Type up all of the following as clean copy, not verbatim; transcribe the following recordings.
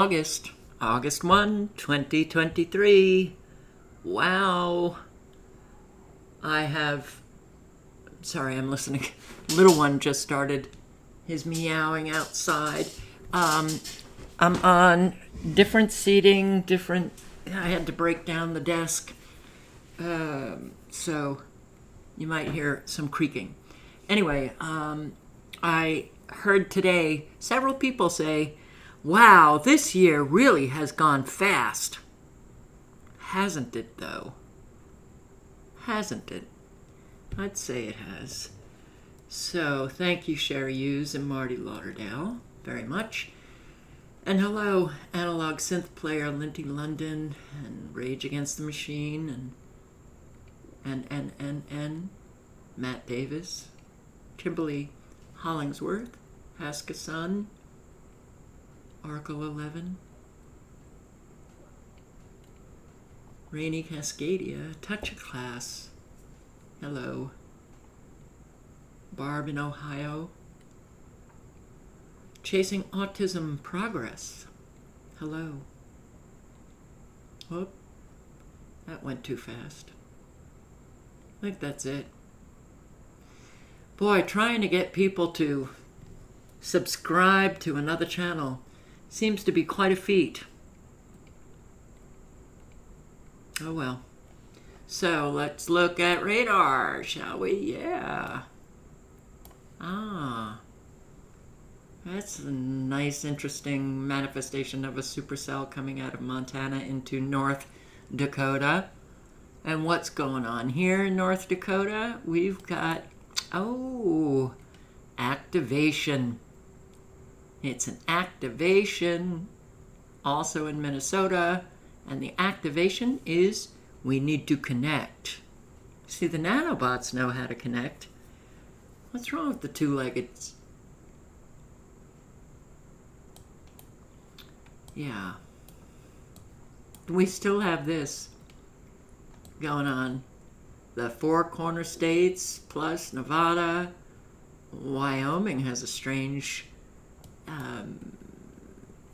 August, August 1, 2023. Wow. Sorry, I'm listening. Little one just started his meowing outside. I'm on different seating, I had to break down the desk. So you might hear some creaking. Anyway, I heard today several people say, wow, this year really has gone fast. Hasn't it, though? Hasn't it? I'd say it has. So thank you, Sherry Hughes and Marty Lauderdale, very much. And hello, analog synth player Linty London and Rage Against the Machine and Matt Davis, Kimberly Hollingsworth, Haskasun, Oracle 11, Rainy Cascadia, Touch a Class, hello, Barb in Ohio, Chasing Autism Progress, hello. Whoop, that went too fast. I think that's it. Boy, trying to get people to subscribe to another channel seems to be quite a feat. Oh well. So let's look at radar, shall we? Yeah. That's a nice, interesting manifestation of a supercell coming out of Montana into North Dakota. And what's going on here in North Dakota? We've got, activation. It's an activation also in Minnesota. And the activation is we need to connect. See, the nanobots know how to connect. What's wrong with the two-legged? Yeah. We still have this going on. The four corner states plus Nevada. Wyoming has a strange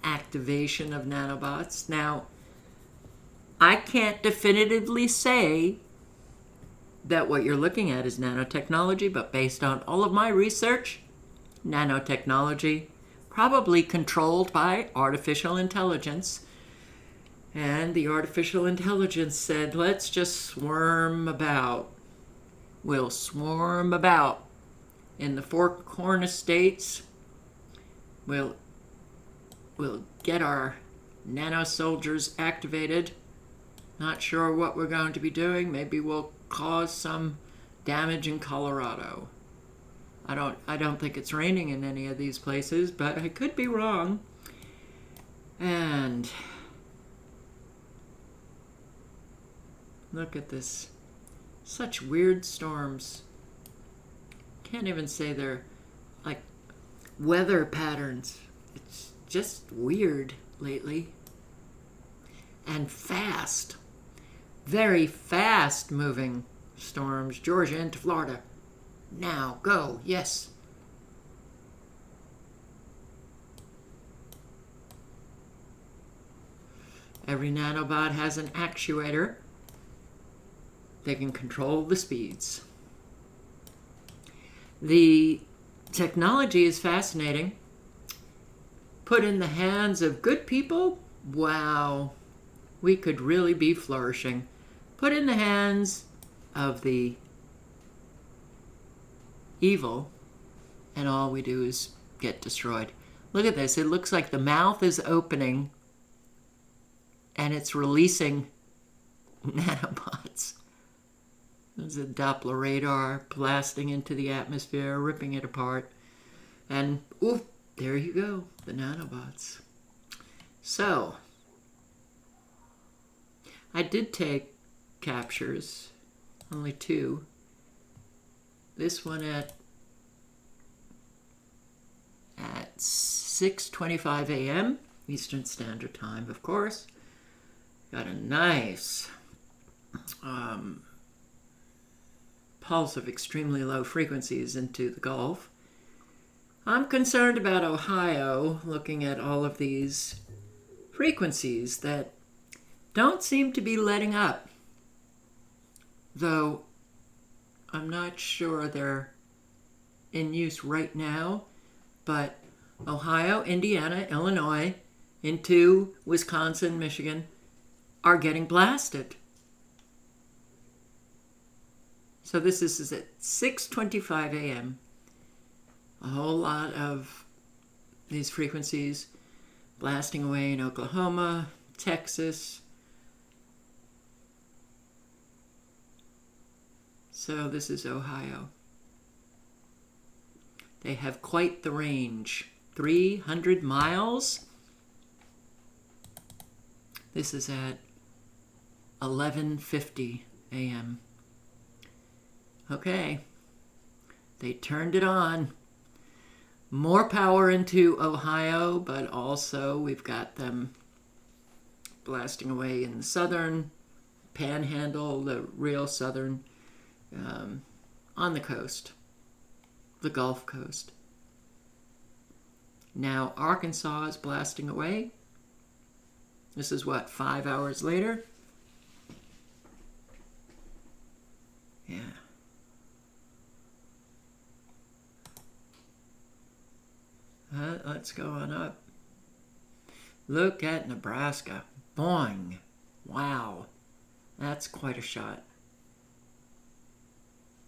activation of nanobots. Now, I can't definitively say that what you're looking at is nanotechnology, but based on all of my research, nanotechnology, probably controlled by artificial intelligence. And the artificial intelligence said, let's just swarm about. We'll swarm about in the four corner states. We'll get our nano soldiers activated. Not sure what we're going to be doing. Maybe we'll cause some damage in Colorado. I don't think it's raining in any of these places, but I could be wrong. And look at this. Such weird storms. Can't even say they're like weather patterns. It's just weird lately. And fast. Very fast moving storms. Georgia into Florida. Now, go. Yes. Every nanobot has an actuator. They can control the speeds. The technology is fascinating. Put in the hands of good people, wow, we could really be flourishing. Put in the hands of the evil, and all we do is get destroyed. Look at this. It looks like the mouth is opening, and it's releasing nanobots. There's a Doppler radar blasting into the atmosphere, ripping it apart. And, oof, there you go, the nanobots. So, I did take captures, only two. This one at 6:25 a.m. Eastern Standard Time, of course. Got a nice pulse of extremely low frequencies into the Gulf. I'm concerned about Ohio, looking at all of these frequencies that don't seem to be letting up. Though I'm not sure they're in use right now, but Ohio, Indiana, Illinois, into Wisconsin, Michigan are getting blasted. So this is at 6:25 a.m. A whole lot of these frequencies blasting away in Oklahoma, Texas. So this is Ohio. They have quite the range. 300 miles. This is at 11:50 a.m. Okay. They turned it on. More power into Ohio, but also we've got them blasting away in the southern panhandle, the real southern, on the coast, the Gulf Coast. Now Arkansas is blasting away. This is what, 5 hours later? Yeah. Let's go on up. Look at Nebraska. Boing. Wow. That's quite a shot.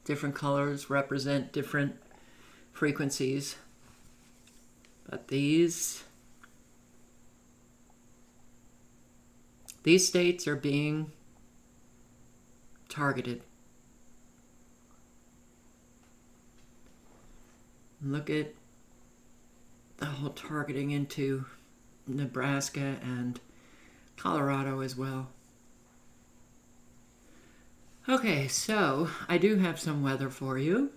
Different colors represent different frequencies. But these states are being targeted. Look at the whole targeting into Nebraska and Colorado as well. Okay, so I do have some weather for you.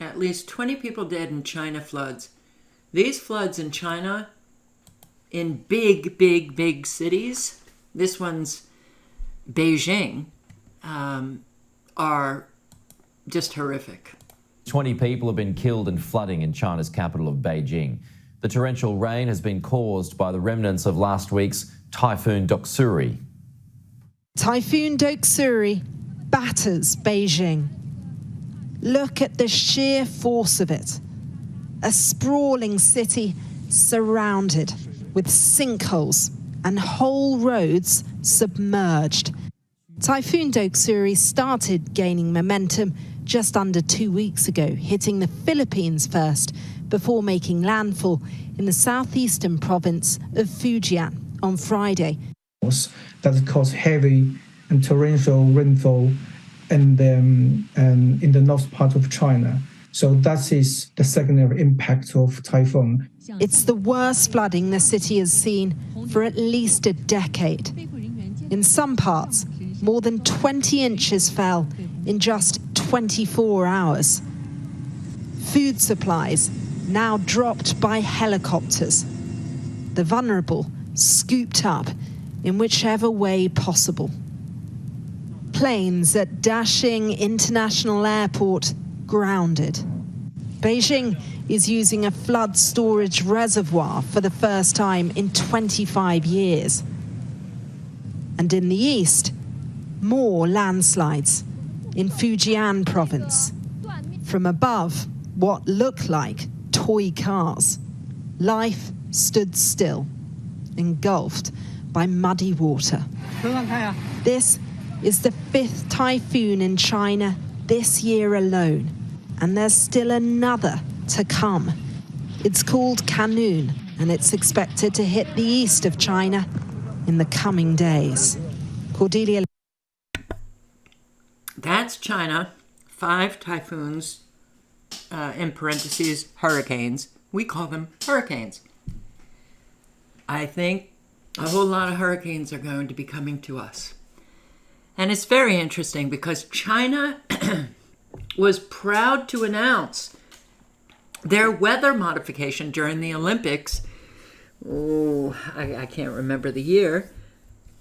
At least 20 people dead in China floods. These floods in China, in big, big, big cities, this one's Beijing, are just horrific. 20 people have been killed in flooding in China's capital of Beijing. The torrential rain has been caused by the remnants of last week's Typhoon Doksuri. Typhoon Doksuri batters Beijing. Look at the sheer force of it. A sprawling city surrounded with sinkholes and whole roads submerged. Typhoon Doksuri started gaining momentum just under 2 weeks ago, hitting the Philippines first before making landfall in the southeastern province of Fujian on Friday. That caused heavy and torrential rainfall in the north part of China. So that is the secondary impact of typhoon. It's the worst flooding the city has seen for at least a decade. In some parts, more than 20 inches fell in just 24 hours. Food supplies now dropped by helicopters. The vulnerable scooped up in whichever way possible. Planes at Dashing International Airport grounded. Beijing is using a flood storage reservoir for the first time in 25 years. And in the east, more landslides in Fujian province. From above, what looked like toy cars. Life stood still, engulfed by muddy water. This is the 5th typhoon in China this year alone, and there's still another to come. It's called Khanun, and it's expected to hit the east of China in the coming days. Cordelia. That's China. 5 typhoons, in parentheses, hurricanes. We call them hurricanes. I think a whole lot of hurricanes are going to be coming to us. And it's very interesting because China was proud to announce their weather modification during the Olympics. I can't remember the year.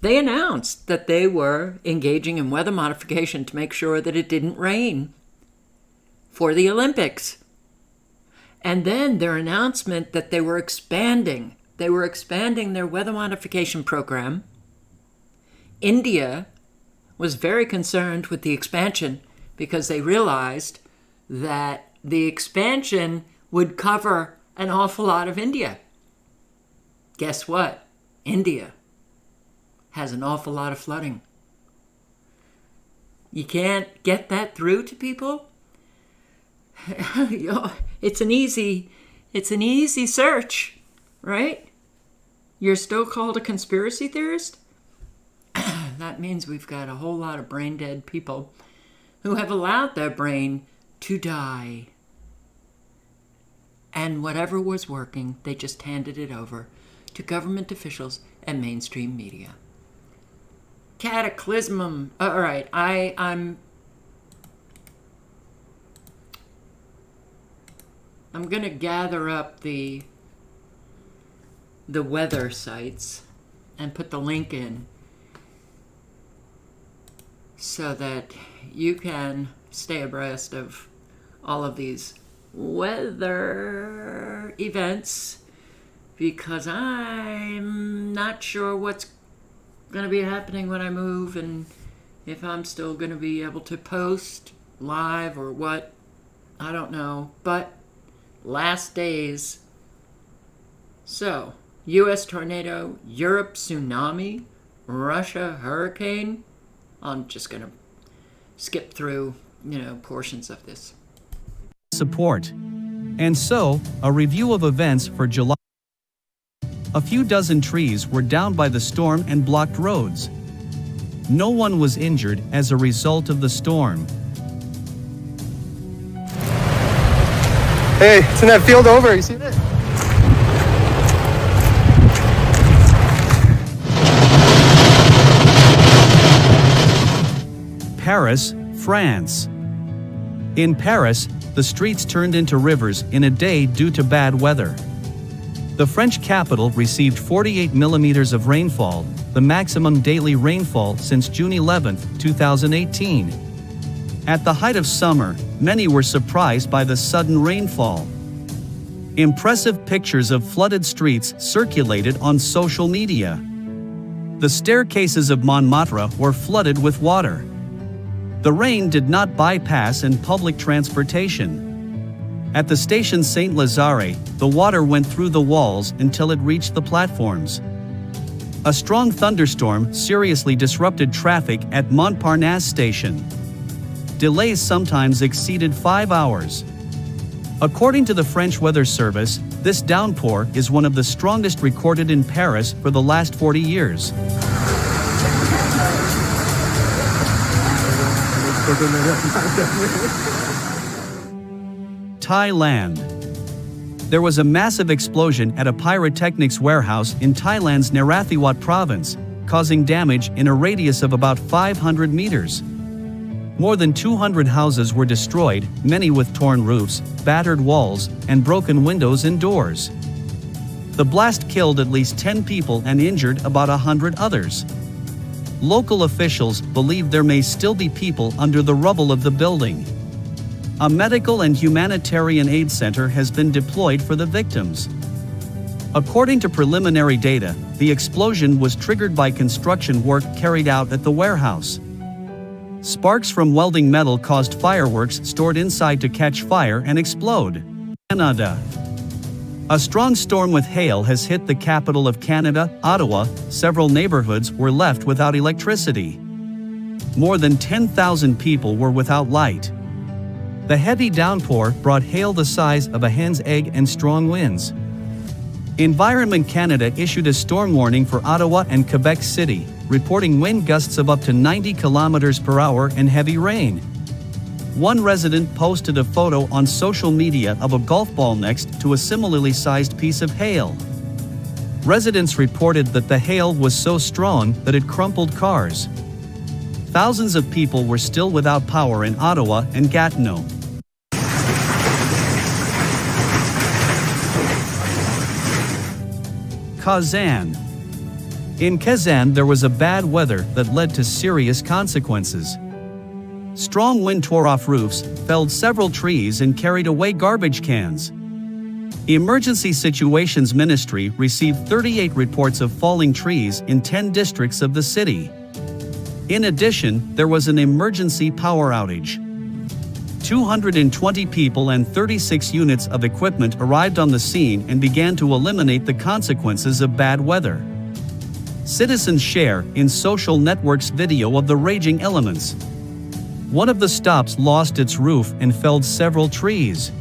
They announced that they were engaging in weather modification to make sure that it didn't rain. for the Olympics. And then their announcement that they were expanding their weather modification program. India was very concerned with the expansion because they realized that the expansion would cover an awful lot of India. Guess what? India has an awful lot of flooding. You can't get that through to people? It's an easy search, right? You're still called a conspiracy theorist? That means we've got a whole lot of brain dead people who have allowed their brain to die. And whatever was working, they just handed it over to government officials and mainstream media. Cataclysmum. All right, I'm going to gather up the weather sites and put the link in so that you can stay abreast of all of these weather events, because I'm not sure what's going to be happening when I move and if I'm still going to be able to post live or what. I don't know, but last days. So, U.S. tornado, Europe tsunami, Russia hurricane. I'm just going to skip through, portions of this. Support. And so, a review of events for July. A few dozen trees were down by the storm and blocked roads. No one was injured as a result of the storm. Hey, it's in that field over. You see that? Paris, France. In Paris, the streets turned into rivers in a day due to bad weather. The French capital received 48 millimeters of rainfall, the maximum daily rainfall since June 11, 2018. At the height of summer, many were surprised by the sudden rainfall. Impressive pictures of flooded streets circulated on social media. The staircases of Montmartre were flooded with water. The rain did not bypass in public transportation. At the station Saint-Lazare, the water went through the walls until it reached the platforms. A strong thunderstorm seriously disrupted traffic at Montparnasse station. Delays sometimes exceeded 5 hours. According to the French Weather Service, this downpour is one of the strongest recorded in Paris for the last 40 years. Thailand. There was a massive explosion at a pyrotechnics warehouse in Thailand's Narathiwat province, causing damage in a radius of about 500 meters. More than 200 houses were destroyed, many with torn roofs, battered walls, and broken windows and doors. The blast killed at least 10 people and injured about 100 others. Local officials believe there may still be people under the rubble of the building. A medical and humanitarian aid center has been deployed for the victims. According to preliminary data, the explosion was triggered by construction work carried out at the warehouse. Sparks from welding metal caused fireworks stored inside to catch fire and explode. Canada. A strong storm with hail has hit the capital of Canada, Ottawa. Several neighborhoods were left without electricity. More than 10,000 people were without light. The heavy downpour brought hail the size of a hen's egg and strong winds. Environment Canada issued a storm warning for Ottawa and Quebec City, reporting wind gusts of up to 90 kilometers per hour and heavy rain. One resident posted a photo on social media of a golf ball next to a similarly sized piece of hail. Residents reported that the hail was so strong that it crumpled cars. Thousands of people were still without power in Ottawa and Gatineau. Kazan. In Kazan, there was a bad weather that led to serious consequences. Strong wind tore off roofs, felled several trees, and carried away garbage cans. Emergency Situations Ministry received 38 reports of falling trees in 10 districts of the city. In addition, there was an emergency power outage. 220 people and 36 units of equipment arrived on the scene and began to eliminate the consequences of bad weather. Citizens share in social networks video of the raging elements. One of the stops lost its roof and felled several trees.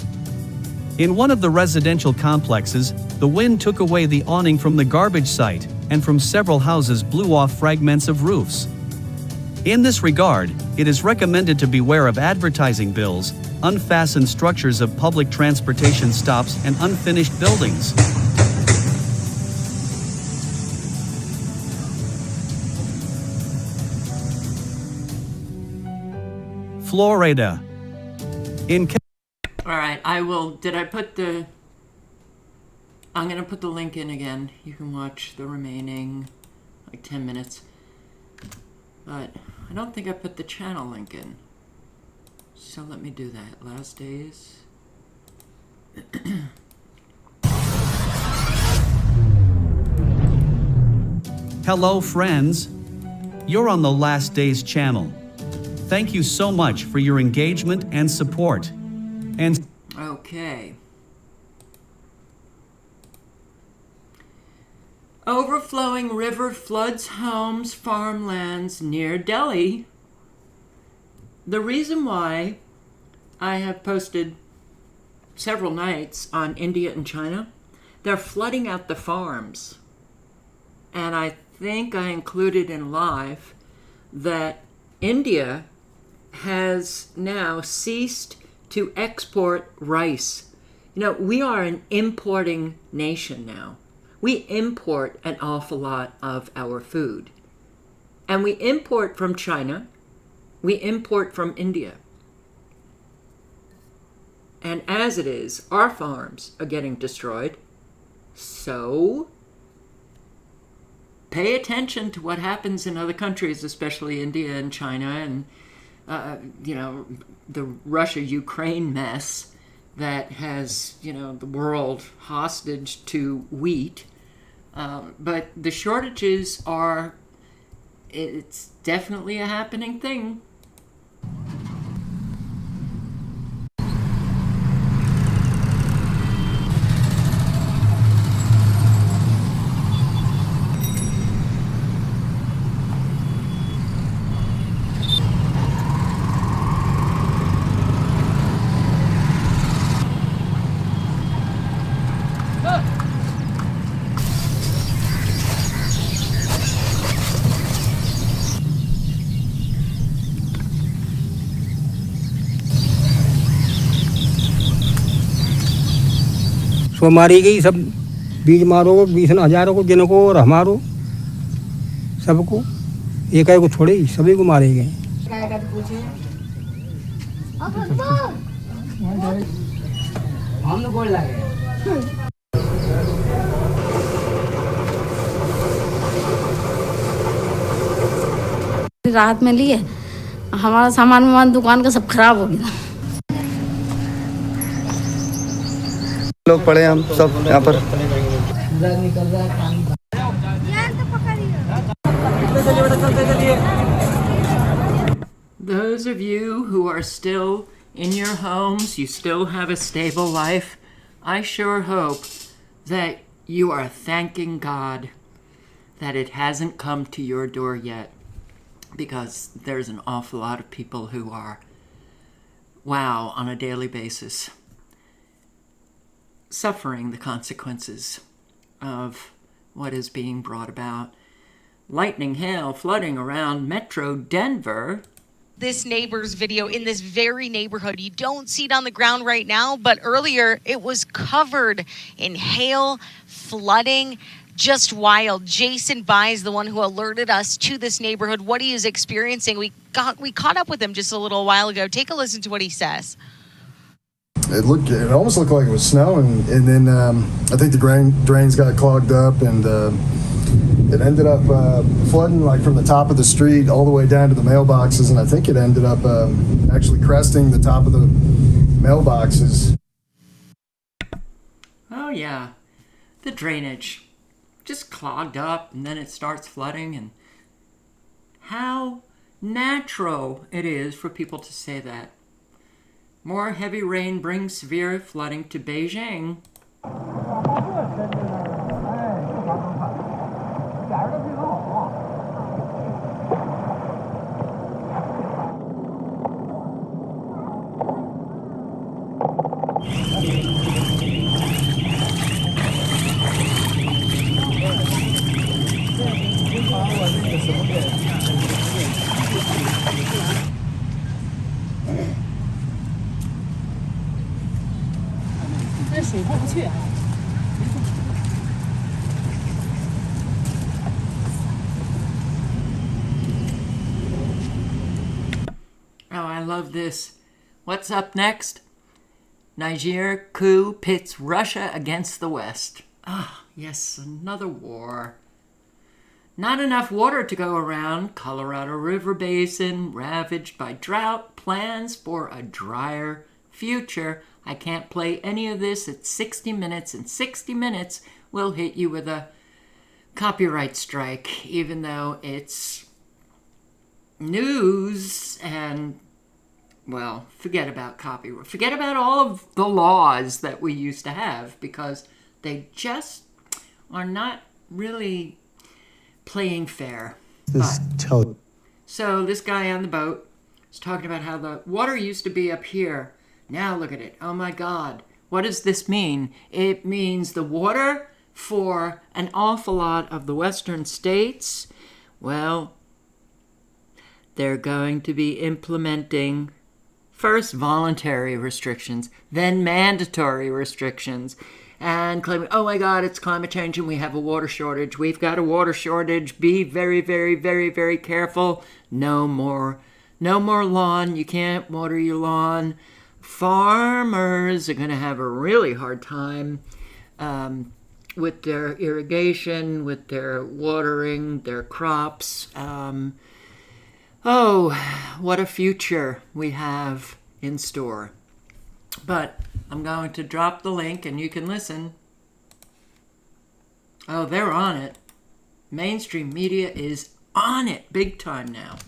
In one of the residential complexes, the wind took away the awning from the garbage site, and from several houses blew off fragments of roofs. In this regard, it is recommended to beware of advertising bills, unfastened structures of public transportation stops, and unfinished buildings. Florida. All right, I'm going to put the link in again. You can watch the remaining, 10 minutes. But I don't think I put the channel link in. So let me do that. Last days. Hello, friends. You're on the Last Days channel. Thank you so much for your engagement and support. And Okay. Overflowing river floods homes, farmlands near Delhi. The reason why I have posted several nights on India and China, they're flooding out the farms. And I think I included in live that India has now ceased to export rice. You know, we are an importing nation now. We import an awful lot of our food. And we import from China. We import from India. And as it is, our farms are getting destroyed. So, pay attention to what happens in other countries, especially India and China and, the Russia-Ukraine mess that has, the world hostage to wheat. But the shortages it's definitely a happening thing. सो मारी गई सब बीज मारो 20,000 को जिनको और हमारो सबको एक को छोड़े सभी को मारे गए राहत में लिए हमारा सामान दुकान का सब खराब हो गया लोग पड़े हम सब यहाँ पर Those of you who are still in your homes, you still have a stable life, I sure hope that you are thanking God that it hasn't come to your door yet, because there's an awful lot of people who are, on a daily basis, suffering the consequences of what is being brought about. Lightning, hail, flooding around Metro Denver. This neighbor's video in this very neighborhood. You don't see it on the ground right now, but earlier it was covered in hail, flooding, just wild. Jason Bai is the one who alerted us to this neighborhood, what he is experiencing. We caught up with him just a little while ago. Take a listen to what he says. It almost looked like it was snowing, and then I think the drains got clogged up, and It ended up flooding like from the top of the street all the way down to the mailboxes, and I think it ended up actually cresting the top of the mailboxes. Oh yeah, the drainage just clogged up and then it starts flooding, and how natural it is for people to say that. More heavy rain brings severe flooding to Beijing. Oh, I love this. What's up next? Niger coup pits Russia against the West. Ah, yes, another war. Not enough water to go around. Colorado River Basin ravaged by drought. Plans for a drier future. I can't play any of this at 60 minutes, and 60 minutes will hit you with a copyright strike, even though it's news and, well, forget about copyright. Forget about all of the laws that we used to have, because they just are not really playing fair. So this guy on the boat is talking about how the water used to be up here. Now look at it. Oh my God. What does this mean? It means the water for an awful lot of the western states, well, they're going to be implementing first voluntary restrictions, then mandatory restrictions, and claiming, oh my God, it's climate change and we have a water shortage. We've got a water shortage. Be very, very, very, very careful. No more lawn. You can't water your lawn. Farmers are going to have a really hard time with their irrigation, with their watering, their crops. Oh, what a future we have in store. But I'm going to drop the link and you can listen. Oh, they're on it. Mainstream media is on it big time now.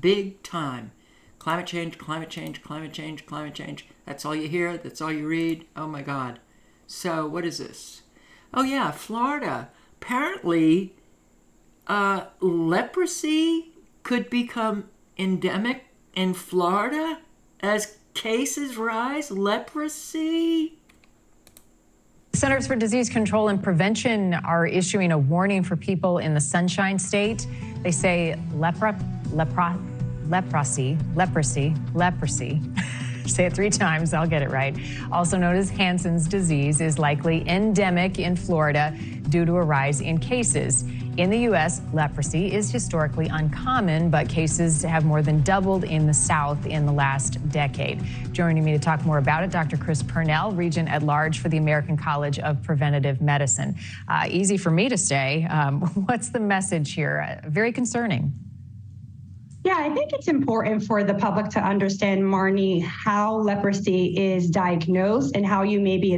Big time. Climate change, climate change, climate change, climate change. That's all you hear. That's all you read. Oh my God. So what is this? Oh yeah, Florida. Apparently, leprosy could become endemic in Florida as cases rise. Leprosy. Centers for Disease Control and Prevention are issuing a warning for people in the Sunshine State. They say leprosy. Say it 3 times, I'll get it right. Also known as Hansen's disease, is likely endemic in Florida due to a rise in cases. In the U.S., leprosy is historically uncommon, but cases have more than doubled in the South in the last decade. Joining me to talk more about it, Dr. Chris Purnell, Regent at Large for the American College of Preventative Medicine. Easy for me to say. What's the message here? Very concerning. Yeah, I think it's important for the public to understand, Marnie, how leprosy is diagnosed and how you may be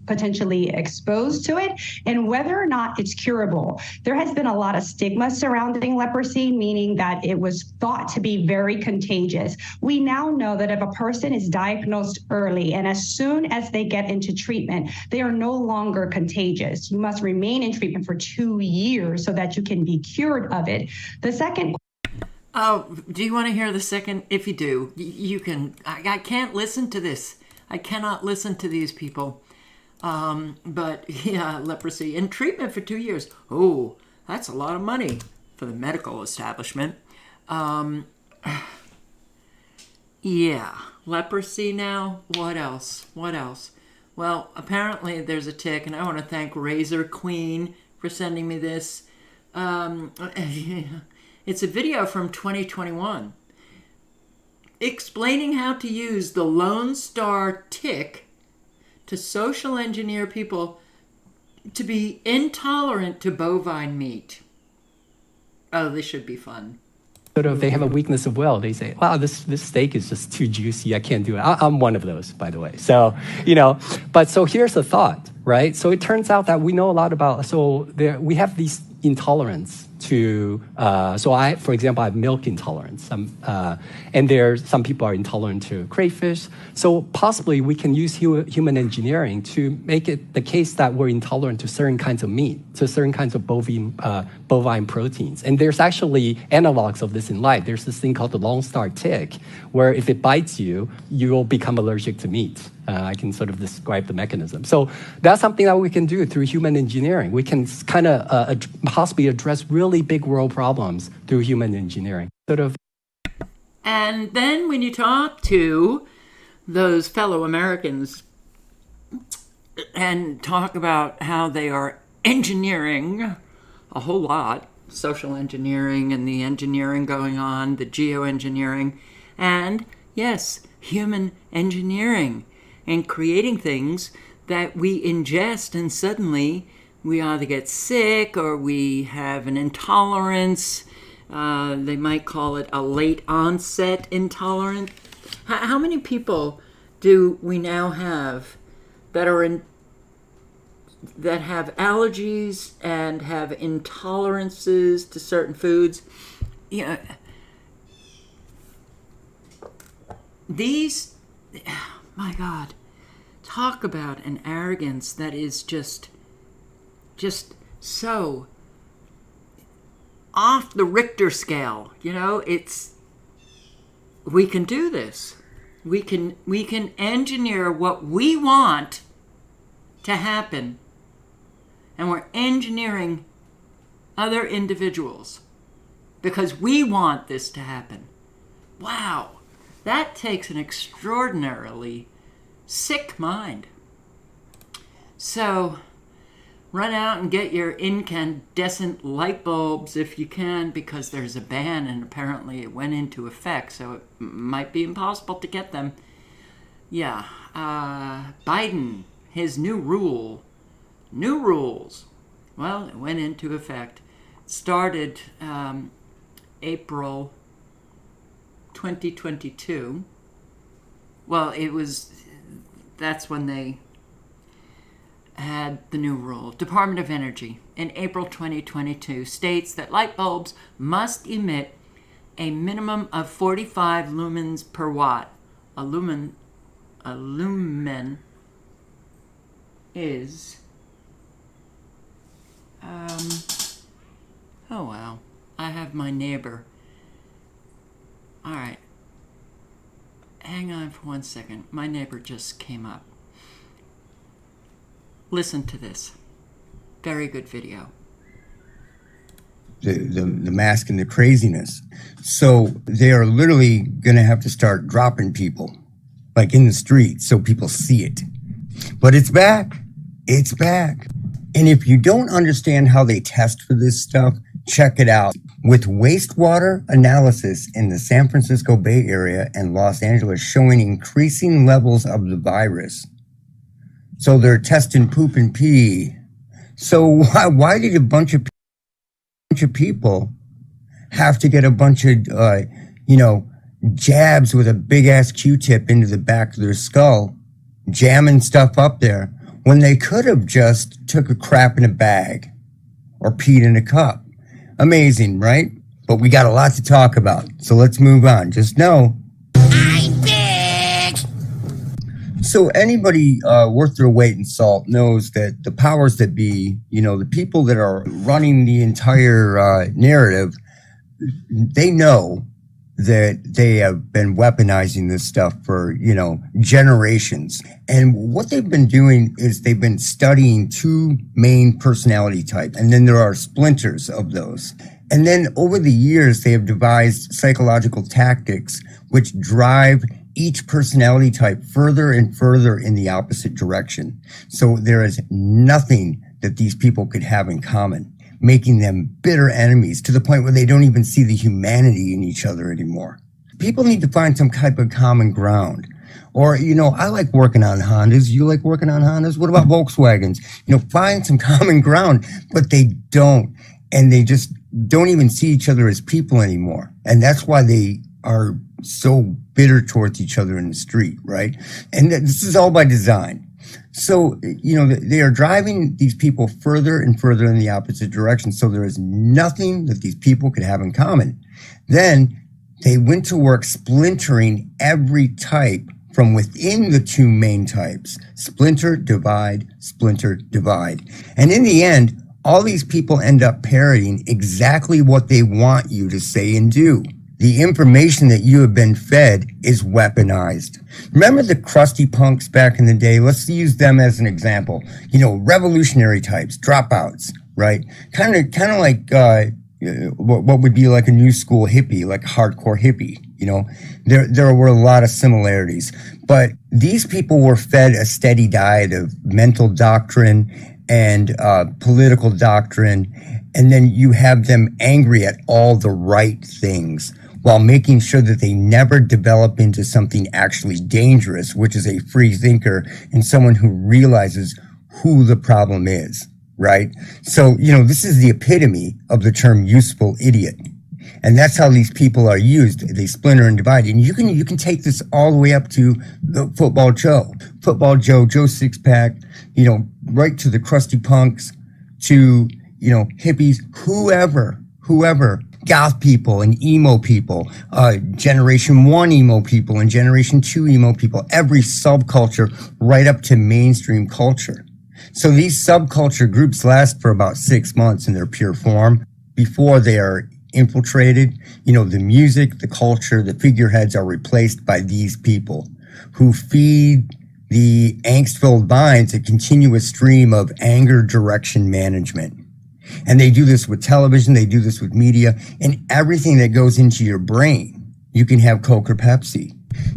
potentially exposed to it and whether or not it's curable. There has been a lot of stigma surrounding leprosy, meaning that it was thought to be very contagious. We now know that if a person is diagnosed early and as soon as they get into treatment, they are no longer contagious. You must remain in treatment for 2 years so that you can be cured of it. The second Oh, do you want to hear the second? If you do, you can. I can't listen to this. I cannot listen to these people. But yeah, leprosy in treatment for 2 years. Oh, that's a lot of money for the medical establishment. Yeah, leprosy now. What else? What else? Well, apparently there's a tick, and I want to thank Razor Queen for sending me this. It's a video from 2021 explaining how to use the Lone Star tick to social engineer people to be intolerant to bovine meat. Oh, this should be fun. Sort of, they have a weakness of will. They say, wow, this steak is just too juicy. I can't do it. I'm one of those, by the way. So, but so here's the thought, right? So it turns out that we know a lot about, we have these intolerance to, for example, I have milk intolerance. And some people are intolerant to crayfish. So possibly we can use human engineering to make it the case that we're intolerant to certain kinds of meat, to certain kinds of bovine proteins. And there's actually analogs of this in life. There's this thing called the Lone Star tick, where if it bites you, you'll become allergic to meat. I can sort of describe the mechanism. So that's something that we can do through human engineering. We can kind of possibly address really big world problems through human engineering. And then when you talk to those fellow Americans and talk about how they are engineering a whole lot, social engineering and the engineering going on, the geoengineering, and yes, human engineering, and creating things that we ingest and suddenly we either get sick or we have an intolerance. They might call it a late onset intolerance. How many people do we now have that have allergies and have intolerances to certain foods? These, my God, talk about an arrogance that is just so off the Richter scale. We can do this. We can engineer what we want to happen, and we're engineering other individuals because we want this to happen. Wow, that takes an extraordinarily sick mind. So run out and get your incandescent light bulbs if you can, because there's a ban and apparently it went into effect, so it might be impossible to get them. Yeah, Biden, his new rules. Well, it went into effect. Started April 2022. Well, that's when they had the new rule. Department of Energy in April 2022 states that light bulbs must emit a minimum of 45 lumens per watt. A lumen is oh wow, I have my neighbor. All right, hang on for 1 second. My neighbor just came up. Listen to this. Very good video. The mask and the craziness. So they are literally going to have to start dropping people, like in the street, so people see it. But it's back. It's back. And if you don't understand how they test for this stuff, check it out. With wastewater analysis in the San Francisco Bay Area and Los Angeles showing increasing levels of the virus. So they're testing poop and pee. So why did a bunch of people have to get a bunch of, jabs with a big ass Q-tip into the back of their skull, jamming stuff up there, when they could have just took a crap in a bag or peed in a cup? Amazing, right? But we got a lot to talk about. So let's move on. Just know I'm big. So anybody worth their weight in salt knows that the powers that be, the people that are running the entire narrative, they know that they have been weaponizing this stuff for, generations. And what they've been doing is they've been studying two main personality types, and then there are splinters of those. And then over the years, they have devised psychological tactics which drive each personality type further and further in the opposite direction. So there is nothing that these people could have in common, making them bitter enemies to the point where they don't even see the humanity in each other anymore. People need to find some type of common ground. Or, I like working on Hondas. You like working on Hondas? What about Volkswagens? Find some common ground, but they don't. And they just don't even see each other as people anymore. And that's why they are so bitter towards each other in the street, right? And this is all by design. So, they are driving these people further and further in the opposite direction. So there is nothing that these people could have in common. Then they went to work splintering every type from within the two main types. Splinter, divide, splinter, divide. And in the end, all these people end up parroting exactly what they want you to say and do. The information that you have been fed is weaponized. Remember the crusty punks back in the day? Let's use them as an example. Revolutionary types, dropouts, right? Kind of like what would be like a new school hippie, like a hardcore hippie. There were a lot of similarities. But these people were fed a steady diet of mental doctrine and political doctrine, and then you have them angry at all the right things, while making sure that they never develop into something actually dangerous, which is a free thinker and someone who realizes who the problem is, right? So, this is the epitome of the term useful idiot. And that's how these people are used. They splinter and divide. And you can take this all the way up to the Football Joe, Joe Sixpack, right to the crusty punks, to, hippies, whoever, goth people and emo people, Generation 1 emo people and Generation 2 emo people, every subculture right up to mainstream culture. So these subculture groups last for about 6 months in their pure form before they are infiltrated. The music, the culture, the figureheads are replaced by these people who feed the angst-filled minds a continuous stream of anger direction management. And they do this with television, they do this with media, and everything that goes into your brain. You can have Coke or Pepsi.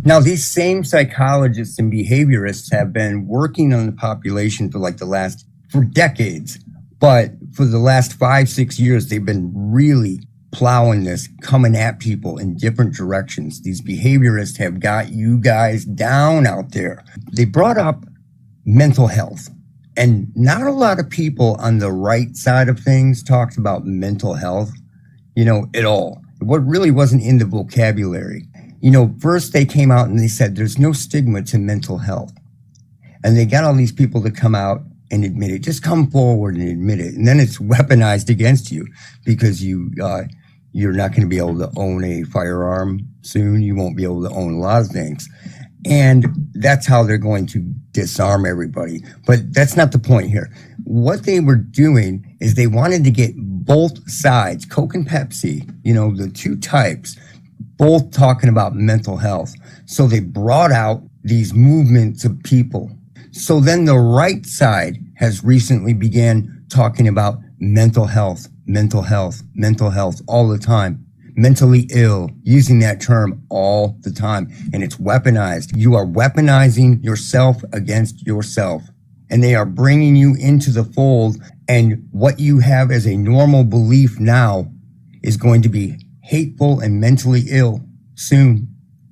Now, these same psychologists and behaviorists have been working on the population for decades. But for the last 5-6 years, they've been really plowing this, coming at people in different directions. These behaviorists have got you guys down out there. They brought up mental health. And not a lot of people on the right side of things talked about mental health, at all. What really wasn't in the vocabulary. First they came out and they said there's no stigma to mental health. And they got all these people to come out and admit it. Just come forward and admit it. And then it's weaponized against you because you're not going to be able to own a firearm soon. You won't be able to own a lot of things. And that's how they're going to disarm everybody. But that's not the point here. What they were doing is they wanted to get both sides, Coke and Pepsi, the two types, both talking about mental health. So they brought out these movements of people. So then the right side has recently began talking about mental health all the time. Mentally ill, using that term all the time. And it's weaponized. You are weaponizing yourself against yourself. And they are bringing you into the fold. And what you have as a normal belief now is going to be hateful and mentally ill soon.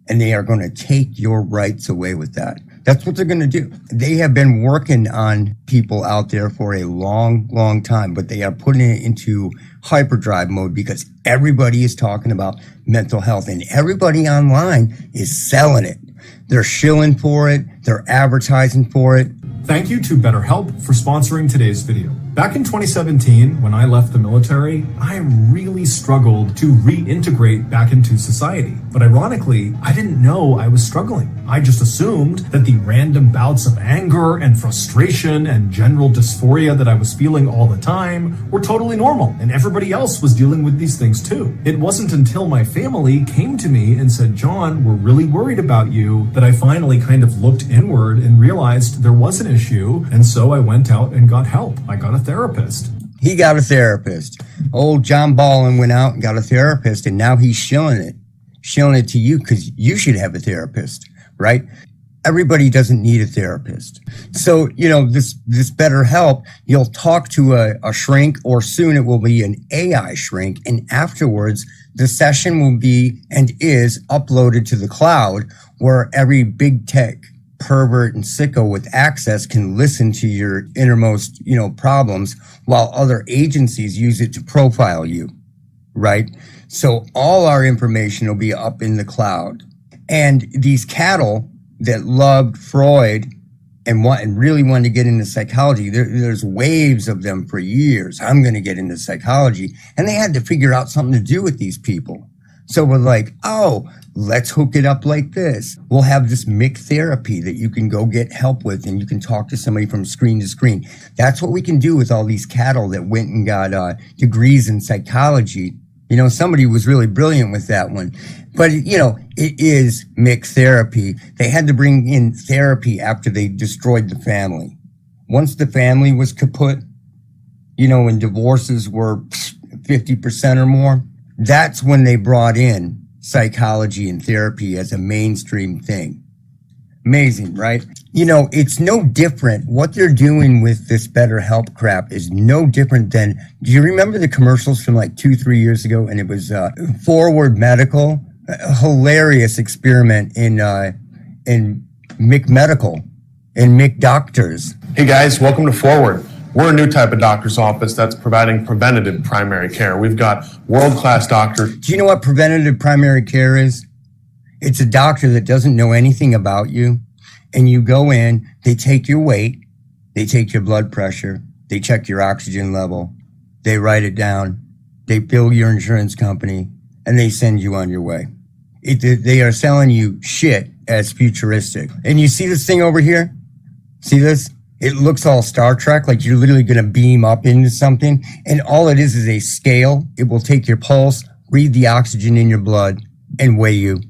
And they are going to take your rights away with that. That's what they're going to do. They have been working on people out there for a long, long time, but they are putting it into hyperdrive mode because everybody is talking about mental health and everybody online is selling it. They're shilling for it. They're advertising for it. Thank you to BetterHelp for sponsoring today's video. Back in 2017, when I left the military, I really struggled to reintegrate back into society. But ironically, I didn't know I was struggling. I just assumed that the random bouts of anger and frustration and general dysphoria that I was feeling all the time were totally normal, and everybody else was dealing with these things too. It wasn't until my family came to me and said, "John, we're really worried about you," that I finally kind of looked inward and realized there was an issue, and so I went out and got help. I got a therapist. He got a therapist. Old John Ballin went out and got a therapist, and now he's shilling it to you because you should have a therapist, right? Everybody doesn't need a therapist. So, this BetterHelp, you'll talk to a shrink, or soon it will be an AI shrink, and afterwards the session will be and is uploaded to the cloud where every big tech pervert and sicko with access can listen to your innermost, problems, while other agencies use it to profile you. right? So all our information will be up in the cloud. And these cattle that loved Freud and really wanted to get into psychology, there's waves of them for years. I'm going to get into psychology. And they had to figure out something to do with these people. So we're like, oh, let's hook it up like this. We'll have this MIC therapy that you can go get help with, and you can talk to somebody from screen to screen. That's what we can do with all these cattle that went and got degrees in psychology. You know, somebody was really brilliant with that one. But, you know, it is MIC therapy. They had to bring in therapy after they destroyed the family. Once the family was kaput, you know, when divorces were 50% or more, that's when they brought in psychology and therapy as a mainstream thing. Amazing, right? You know, it's no different. What they're doing with this BetterHelp crap is no different than, do you remember the commercials from like 2-3 years ago? And it was Forward Medical, a hilarious experiment in MIC Medical and MIC Doctors. Hey guys, welcome to Forward. We're a new type of doctor's office that's providing preventative primary care. We've got world-class doctors. Do you know what preventative primary care is? It's a doctor that doesn't know anything about you, and you go in, they take your weight, they take your blood pressure, they check your oxygen level, they write it down, they bill your insurance company, and they send you on your way. They are selling you shit as futuristic. And you see this thing over here? See this? It looks all Star Trek, like you're literally going to beam up into something. And all it is a scale. It will take your pulse, read the oxygen in your blood, and weigh you.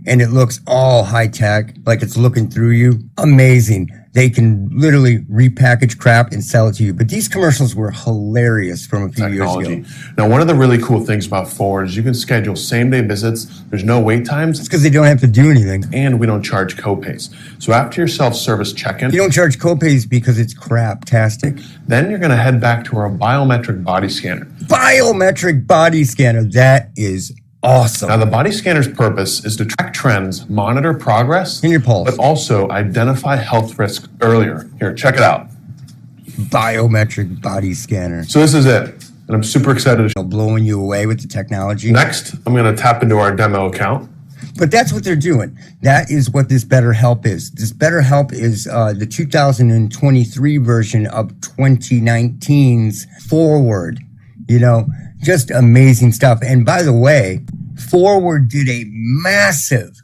And it looks all high tech, like it's looking through you. Amazing. They can literally repackage crap and sell it to you. But these commercials were hilarious from a few years ago. Now, one of the really cool things about Forward is you can schedule same-day visits. There's no wait times. It's because they don't have to do anything. And we don't charge copays. So after your self-service check-in... You don't charge copays because it's crap-tastic. Then you're going to head back to our biometric body scanner. Biometric body scanner. That is awesome. Now, the body scanner's purpose is to track trends, monitor progress, in your pulse, but also identify health risks earlier. Here, check it out. Biometric body scanner. So this is it, and I'm super excited to blowing you away with the technology. Next, I'm going to tap into our demo account. But that's what they're doing. That is what this BetterHelp is. This BetterHelp is the 2023 version of 2019's Forward. You know, just amazing stuff. And by the way, Forward did a massive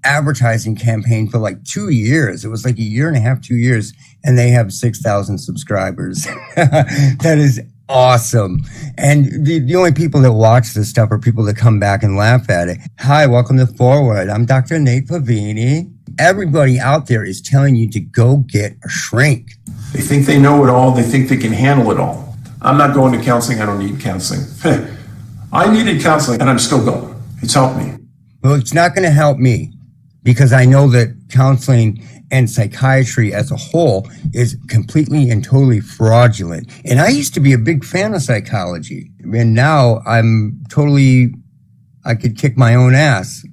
advertising campaign for like 2 years. It was like 1.5 years, 2 years, and they have 6,000 subscribers. That is awesome. And the only people that watch this stuff are people that come back and laugh at it. Hi, welcome to Forward. I'm Dr. Nate Pavini. Everybody out there is telling you to go get a shrink. They think they know it all. They think they can handle it all. I'm not going to counseling. I don't need counseling. I needed counseling, and I'm still going. It's helped me. Well, it's not going to help me because I know that counseling and psychiatry as a whole is completely and totally fraudulent. And I used to be a big fan of psychology. And now I could kick my own ass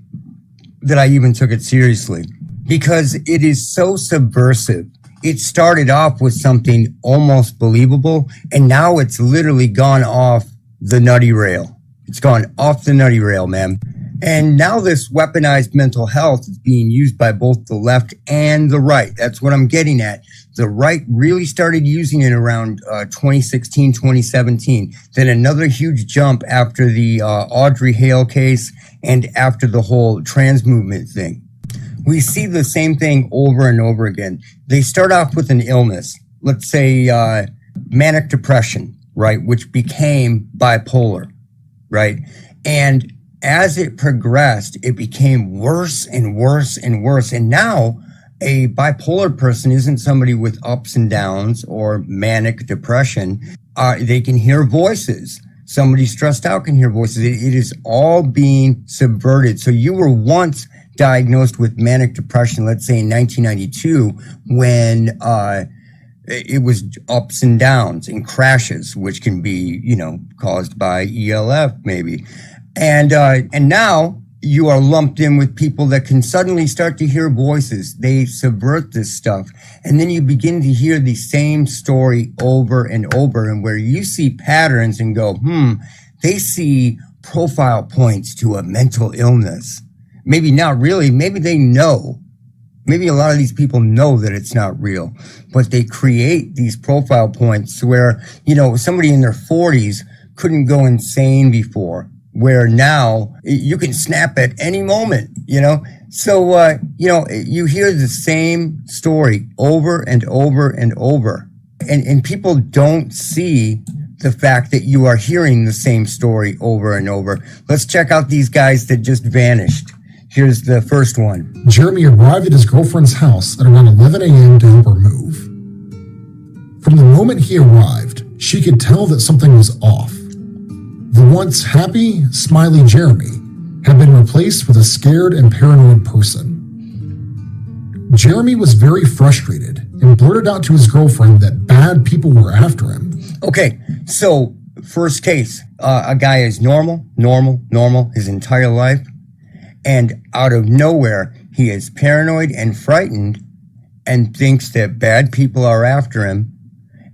that I even took it seriously because it is so subversive. It started off with something almost believable, and now it's literally gone off the nutty rail. It's gone off the nutty rail, man. And now this weaponized mental health is being used by both the left and the right. That's what I'm getting at. The right really started using it around 2016, 2017. Then another huge jump after the Audrey Hale case and after the whole trans movement thing. We see the same thing over and over again. They start off with an illness, let's say manic depression, right, which became bipolar, right? And as it progressed, it became worse and worse and worse. And now a bipolar person isn't somebody with ups and downs or manic depression. They can hear voices. Somebody stressed out can hear voices. It is all being subverted. So you were once diagnosed with manic depression, let's say in 1992, when it was ups and downs and crashes, which can be, you know, caused by ELF maybe. And now you are lumped in with people that can suddenly start to hear voices. They subvert this stuff. And then you begin to hear the same story over and over, and where you see patterns and go, they see profile points to a mental illness. Maybe not really, maybe they know. Maybe a lot of these people know that it's not real, but they create these profile points where, somebody in their 40s couldn't go insane before, where now you can snap at any moment, So, you hear the same story over and over and over. And people don't see the fact that you are hearing the same story over and over. Let's check out these guys that just vanished. Here's the first one. Jeremy arrived at his girlfriend's house at around 11 a.m. to help her move. From the moment he arrived, she could tell that something was off. The once happy, smiley Jeremy had been replaced with a scared and paranoid person. Jeremy was very frustrated and blurted out to his girlfriend that bad people were after him. Okay, so first case, a guy is normal his entire life. And out of nowhere, he is paranoid and frightened and thinks that bad people are after him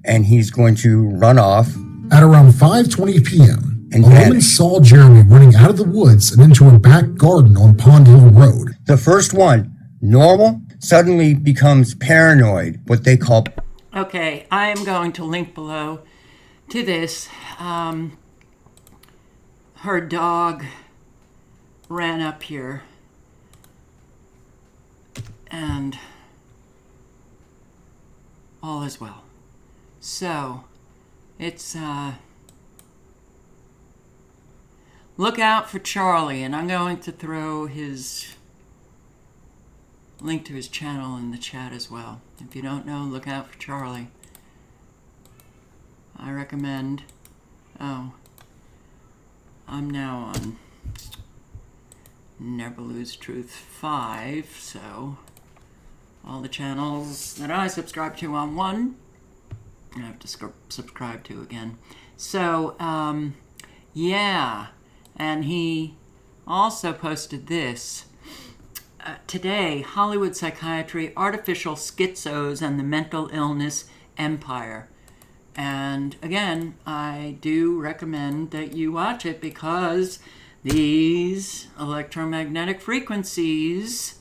and he's going to run off. At around 5:20 p.m., and a woman saw Jeremy running out of the woods and into her back garden on Pond Hill Road. The first one, normal, suddenly becomes paranoid, what they call... Okay, I am going to link below to this. Her dog ran up here and all is well. So it's look out for Charlie, and I'm going to throw his link to his channel in the chat as well. If you don't know, look out for Charlie. I recommend. I'm now on Never Lose Truth 5, so all the channels that I subscribe to on one, I have to subscribe to again. So, yeah, and he also posted this. Today, Hollywood Psychiatry, Artificial Schizos and the Mental Illness Empire. And again, I do recommend that you watch it because these electromagnetic frequencies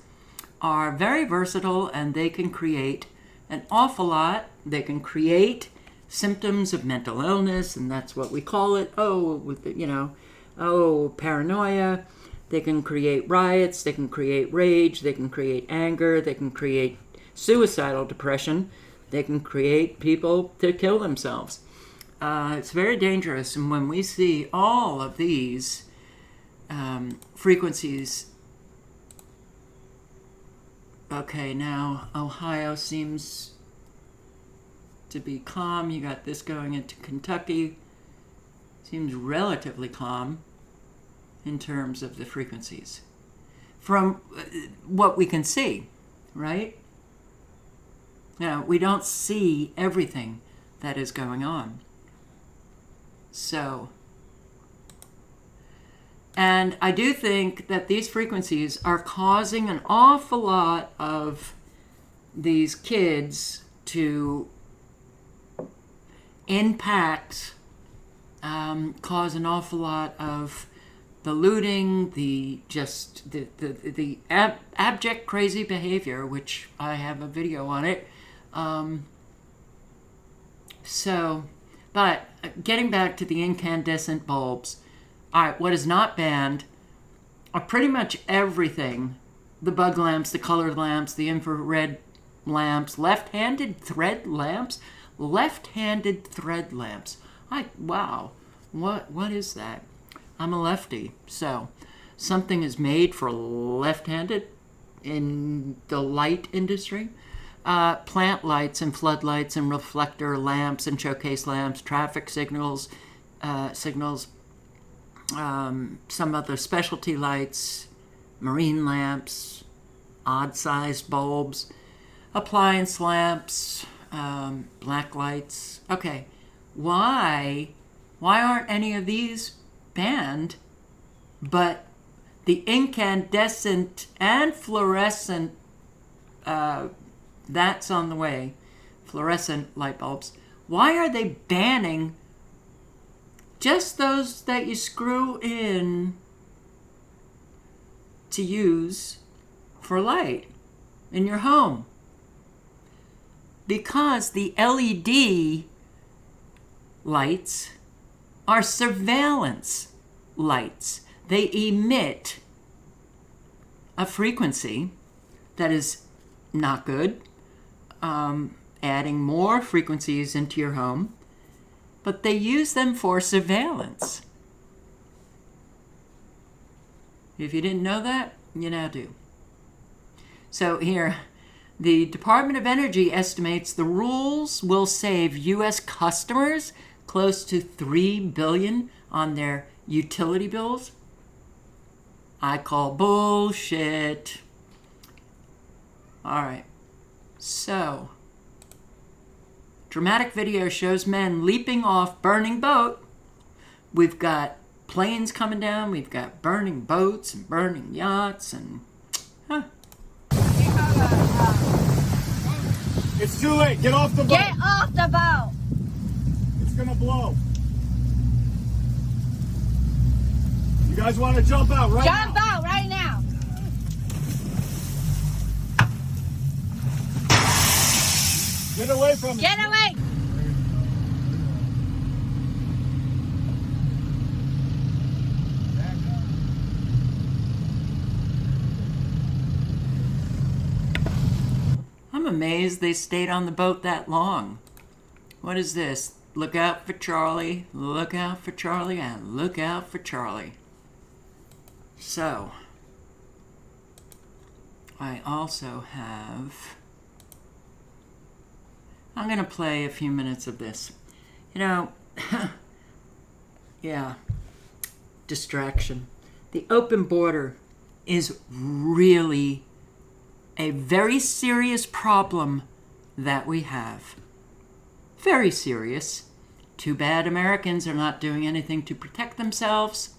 are very versatile and they can create an awful lot. They can create symptoms of mental illness, and that's what we call it. Paranoia. They can create riots, they can create rage, they can create anger, they can create suicidal depression, they can create people to kill themselves. It's very dangerous, and when we see all of these frequencies. Okay, now Ohio seems to be calm. You got this going into Kentucky. Seems relatively calm in terms of the frequencies from what we can see, right? Now, we don't see everything that is going on. So, and I do think that these frequencies are causing an awful lot of these kids to impact, cause an awful lot of the looting, the abject crazy behavior, which I have a video on it. But getting back to the incandescent bulbs, all right, what is not banned are pretty much everything. The bug lamps, the colored lamps, the infrared lamps, left-handed thread lamps. Left-handed thread lamps. Wow, what is that? I'm a lefty, so something is made for left-handed in the light industry. Plant lights and floodlights and reflector lamps and showcase lamps, traffic signals, some other specialty lights, marine lamps, odd-sized bulbs, appliance lamps, black lights. Okay, why aren't any of these banned, but the incandescent and fluorescent, that's on the way, fluorescent light bulbs, why are they banning just those that you screw in to use for light in your home. Because the LED lights are surveillance lights. They emit a frequency that is not good, adding more frequencies into your home, but they use them for surveillance. If you didn't know that, you now do. So here, the Department of Energy estimates the rules will save U.S. customers close to $3 billion on their utility bills. I call bullshit. All right, so dramatic video shows men leaping off burning boat. We've got planes coming down. We've got burning boats and burning yachts and It's too late. Get off the boat. Get off the boat. It's gonna blow. You guys want to jump out right now? Jump out right now. Get away from it. Get away. I'm amazed they stayed on the boat that long. What is this? Look out for Charlie, look out for Charlie, and look out for Charlie. So, I also have... I'm going to play a few minutes of this. You know, yeah, distraction. The open border is really a very serious problem that we have. Very serious. Too bad Americans are not doing anything to protect themselves.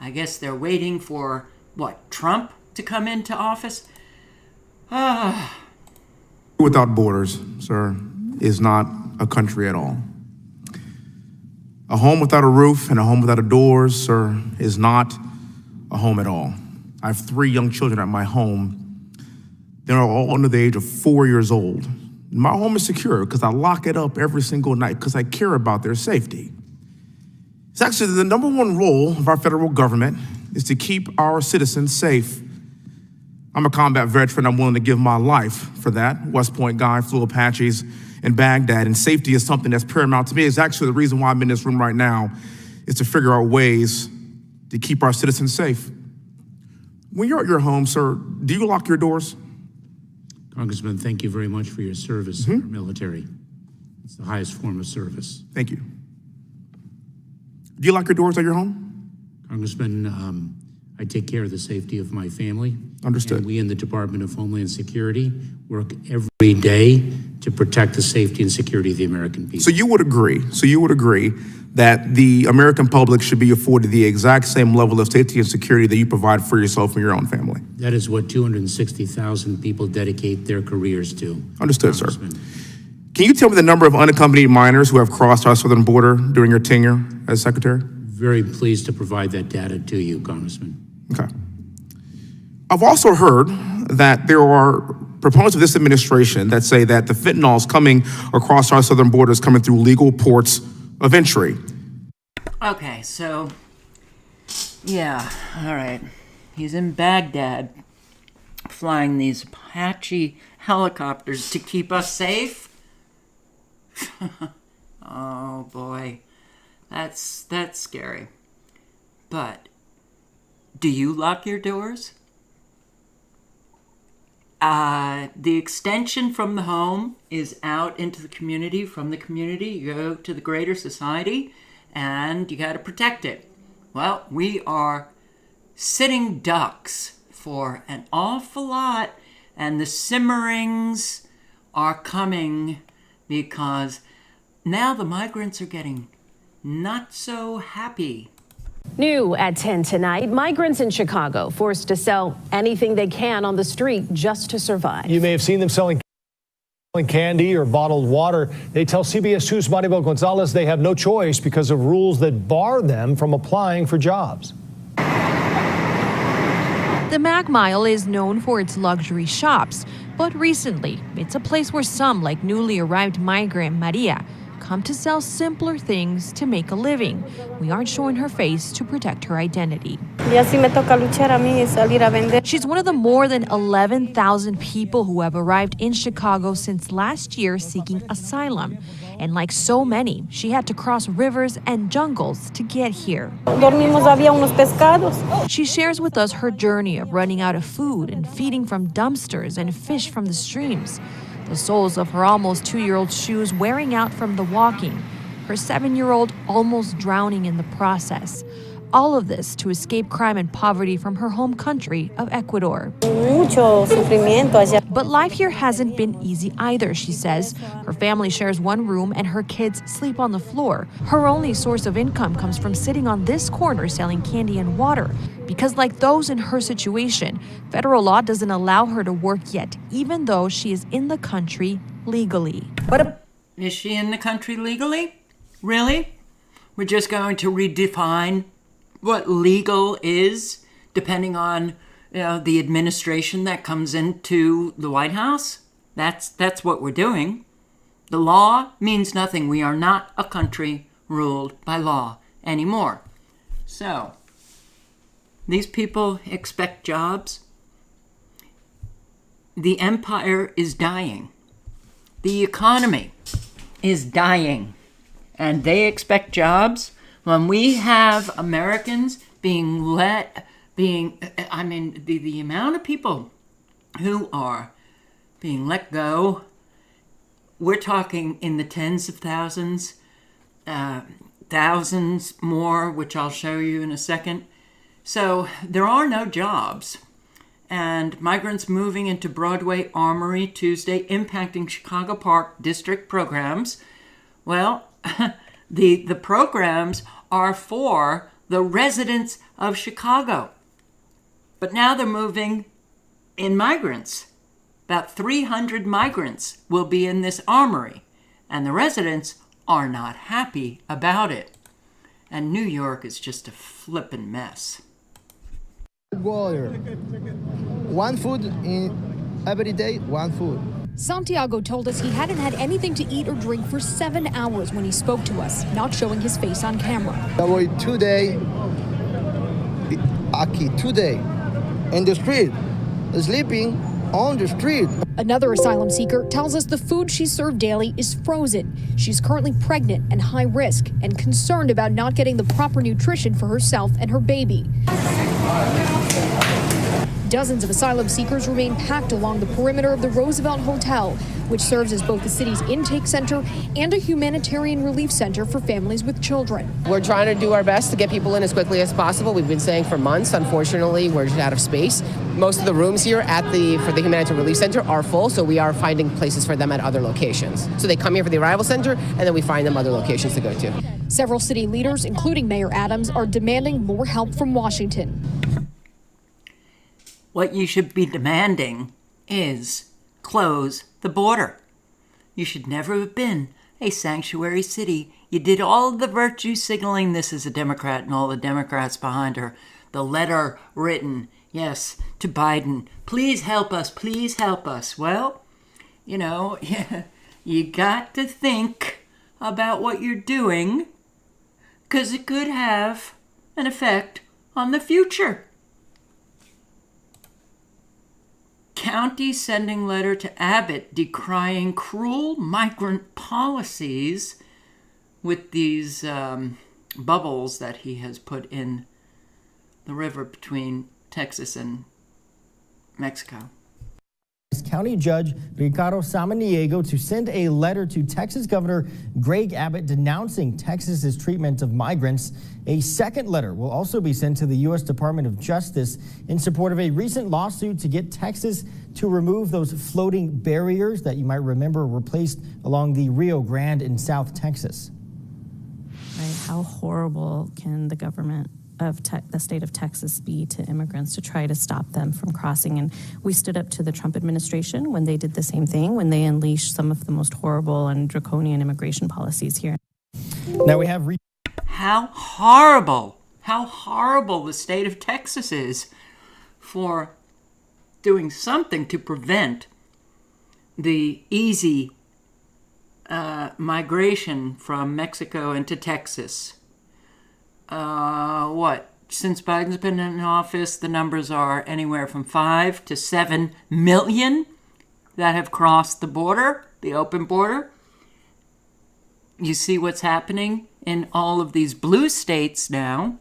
I guess they're waiting for, what, Trump to come into office? Without borders, sir, is not a country at all. A home without a roof and a home without a doors, sir, is not a home at all. I have 3 young children at my home. They're all under the age of 4 years old. My home is secure because I lock it up every single night because I care about their safety. It's actually the #1 role of our federal government is to keep our citizens safe. I'm a combat veteran. I'm willing to give my life for that. West Point guy, flew Apaches in Baghdad, and safety is something that's paramount to me. It's actually the reason why I'm in this room right now is to figure out ways to keep our citizens safe. When you're at your home, sir, do you lock your doors? Congressman, thank you very much for your service in our military. It's the highest form of service. Thank you. Do you lock your doors at your home? Congressman, I take care of the safety of my family. Understood. And we in the Department of Homeland Security work every day to protect the safety and security of the American people. So you would agree that the American public should be afforded the exact same level of safety and security that you provide for yourself and your own family? That is what 260,000 people dedicate their careers to. Understood, sir. Can you tell me the number of unaccompanied minors who have crossed our southern border during your tenure as Secretary? Very pleased to provide that data to you, Congressman. Okay. I've also heard that there are proponents of this administration that say that the fentanyl is coming across our southern borders, coming through legal ports of entry. Okay, so, yeah, all right. He's in Baghdad flying these Apache helicopters to keep us safe. Oh boy, that's scary. But do you lock your doors? The extension from the home is out into the community. From the community, you go to the greater society, and you got to protect it. Well, we are sitting ducks for an awful lot, and the simmerings are coming because now the migrants are getting not so happy. New at 10 tonight, migrants in Chicago forced to sell anything they can on the street just to survive. You may have seen them selling Candy or bottled water. They tell CBS 2's Maribel Gonzalez they have no choice because of rules that bar them from applying for jobs. The Mac Mile is known for its luxury shops, but recently it's a place where some, like newly arrived migrant Maria, come to sell simpler things to make a living. We aren't showing her face to protect her identity. She's one of the more than 11,000 people who have arrived in Chicago since last year seeking asylum. And like so many, she had to cross rivers and jungles to get here. She shares with us her journey of running out of food and feeding from dumpsters and fish from the streams. The soles of her almost 2-year-old shoes wearing out from the walking. Her 7-year-old almost drowning in the process. All of this to escape crime and poverty from her home country of Ecuador. But life here hasn't been easy either, she says. Her family shares one room and her kids sleep on the floor. Her only source of income comes from sitting on this corner selling candy and water. Because like those in her situation, federal law doesn't allow her to work yet, even though she is in the country legally. Is she in the country legally? Really? We're just going to redefine what legal is depending on the administration that comes into the White House? That's what we're doing. The law means nothing. We are not a country ruled by law anymore. So, these people expect jobs. The empire is dying. The economy is dying. And they expect jobs. When we have Americans the amount of people who are being let go, we're talking in the tens of thousands, thousands more, which I'll show you in a second. So there are no jobs. And migrants moving into Broadway Armory Tuesday, impacting Chicago Park District programs. Well, the programs are for the residents of Chicago. But now they're moving in migrants. About 300 migrants will be in this armory, and the residents are not happy about it. And New York is just a flippin' mess. Water. One food in every day, one food. Santiago told us he hadn't had anything to eat or drink for 7 hours when he spoke to us, not showing his face on camera. I was 2 days, aquí 2 days, in the street, sleeping on the street. Another asylum seeker tells us the food she's served daily is frozen. She's currently pregnant and high risk and concerned about not getting the proper nutrition for herself and her baby. Dozens of asylum seekers remain packed along the perimeter of the Roosevelt Hotel, which serves as both the city's intake center and a humanitarian relief center for families with children. We're trying to do our best to get people in as quickly as possible. We've been saying for months, unfortunately, we're just out of space. Most of the rooms here for the humanitarian relief center are full, so we are finding places for them at other locations. So they come here for the arrival center, and then we find them other locations to go to. Several city leaders, including Mayor Adams, are demanding more help from Washington. What you should be demanding is close the border. You should never have been a sanctuary city. You did all the virtue signaling. This is a Democrat and all the Democrats behind her. The letter written, yes, to Biden. Please help us. Please help us. Well, you got to think about what you're doing because it could have an effect on the future. County sending letter to Abbott decrying cruel migrant policies with these bubbles that he has put in the river between Texas and Mexico. County Judge Ricardo Samaniego to send a letter to Texas Governor Greg Abbott denouncing Texas's treatment of migrants. A second letter will also be sent to the U.S. Department of Justice in support of a recent lawsuit to get Texas to remove those floating barriers that you might remember were placed along the Rio Grande in South Texas. Right? How horrible can the government of the state of Texas be to immigrants to try to stop them from crossing? And we stood up to the Trump administration when they did the same thing, when they unleashed some of the most horrible and draconian immigration policies here. Now we have how horrible the state of Texas is for doing something to prevent the easy migration from Mexico into Texas. Since Biden's been in office, the numbers are anywhere from 5 to 7 million that have crossed the border, the open border. You see what's happening in all of these blue states now.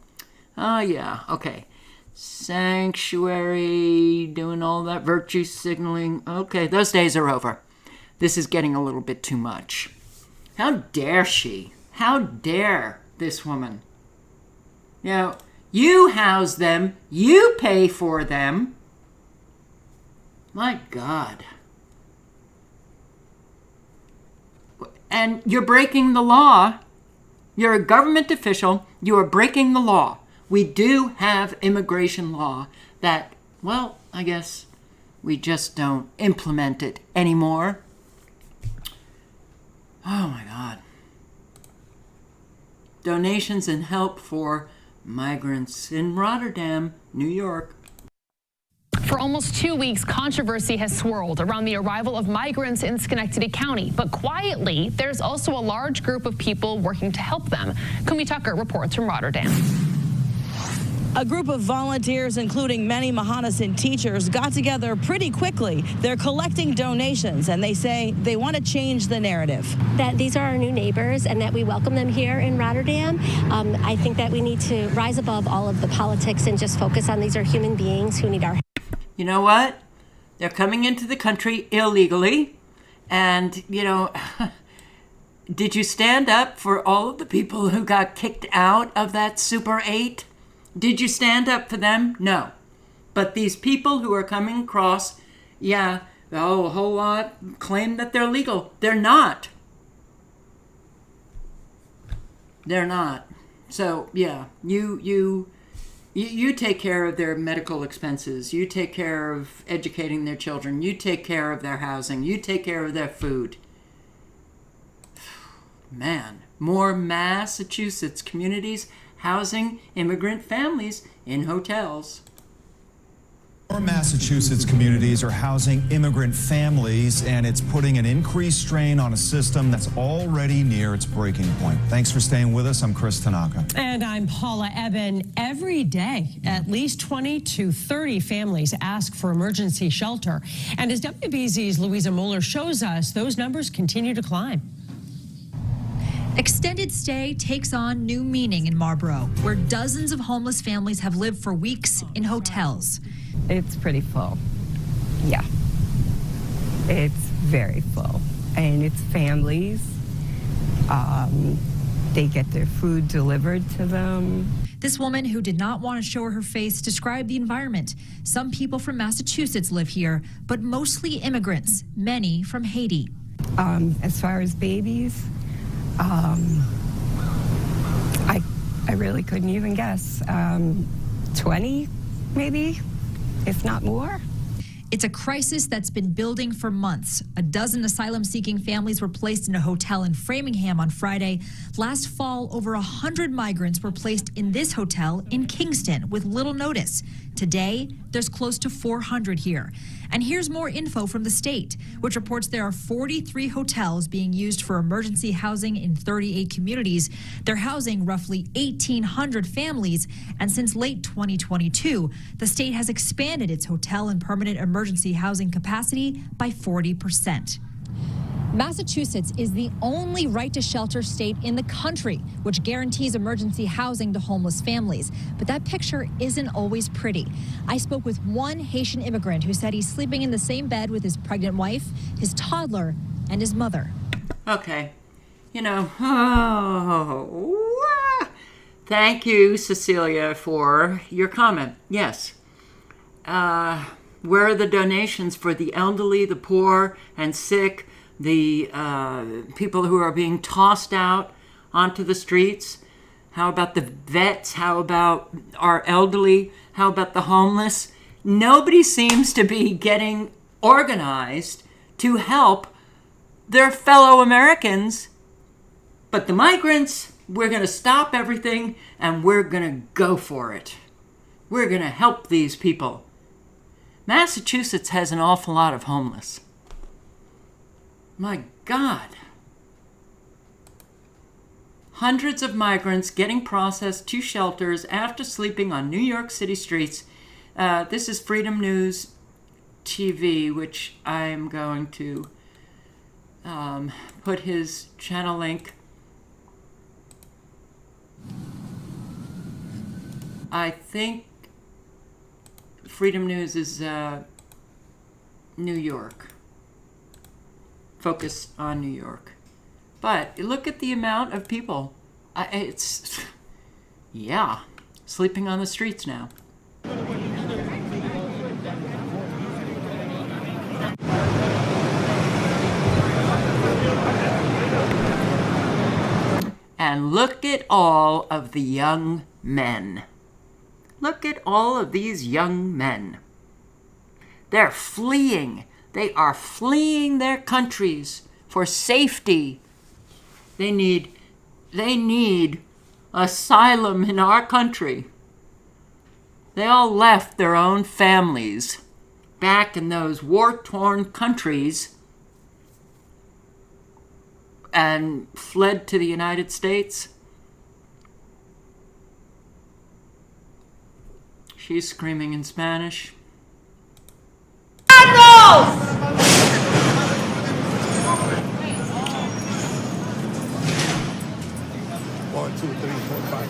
Okay. Sanctuary, doing all that virtue signaling. Okay, those days are over. This is getting a little bit too much. How dare she? How dare this woman? You house them, you pay for them. My God. And you're breaking the law. You're a government official. You are breaking the law. We do have immigration law that, well, I guess we just don't implement it anymore. Oh my God. Donations and help for migrants in Rotterdam, New York. For almost 2 weeks, controversy has swirled around the arrival of migrants in Schenectady County. But quietly, there's also a large group of people working to help them. Kumi Tucker reports from Rotterdam. A group of volunteers, including many Mahanasan teachers, got together pretty quickly. They're collecting donations, and they say they want to change the narrative. That these are our new neighbors and that we welcome them here in Rotterdam. I think that we need to rise above all of the politics and just focus on these are human beings who need our help. You know what? They're coming into the country illegally. And, did you stand up for all of the people who got kicked out of that Super 8? Did you stand up for them? No. But these people who are coming across, a whole lot claim that they're legal. They're not. They're not. So, you take care of their medical expenses. You take care of educating their children. You take care of their housing. You take care of their food. Man, more Massachusetts communities housing immigrant families in hotels. More Massachusetts communities are housing immigrant families, and it's putting an increased strain on a system that's already near its breaking point. Thanks for staying with us. I'm Chris Tanaka. And I'm Paula Eben. Every day, at least 20 to 30 families ask for emergency shelter. And as WBZ's Louisa Moeller shows us, those numbers continue to climb. Extended stay takes on new meaning in Marlborough, where dozens of homeless families have lived for weeks in hotels. It's pretty full. Yeah. It's very full. And it's families. They get their food delivered to them. This woman, who did not want to show her face, described the environment. Some people from Massachusetts live here, but mostly immigrants, many from Haiti. As far as babies, I really couldn't even guess. 20, maybe, if not more. It's a crisis that's been building for months. A dozen asylum-seeking families were placed in a hotel in Framingham on Friday. Last fall, over 100 migrants were placed in this hotel in Kingston with little notice. Today, there's close to 400 here. And here's more info from the state, which reports there are 43 hotels being used for emergency housing in 38 communities. They're housing roughly 1,800 families. And since late 2022, the state has expanded its hotel and permanent emergency housing capacity by 40%. Massachusetts is the only right to shelter state in the country, which guarantees emergency housing to homeless families. But that picture isn't always pretty. I spoke with one Haitian immigrant who said he's sleeping in the same bed with his pregnant wife, his toddler, and his mother. Okay. Thank you, Cecilia, for your comment. Yes. Where are the donations for the elderly, the poor, and sick? The people who are being tossed out onto the streets. How about the vets? How about our elderly? How about the homeless? Nobody seems to be getting organized to help their fellow Americans. But the migrants, we're going to stop everything and we're going to go for it. We're going to help these people. Massachusetts has an awful lot of homeless. My God. Hundreds of migrants getting processed to shelters after sleeping on New York City streets. This is Freedom News TV, which I'm going to put his channel link. I think Freedom News is New York. Focus on New York. But look at the amount of people. It's, yeah, sleeping on the streets now. And look at all of the young men. Look at all of these young men. They're fleeing. They are fleeing their countries for safety. They need asylum in our country. They all left their own families back in those war-torn countries and fled to the United States. She's screaming in Spanish. 1, 2, 3, 4, 5.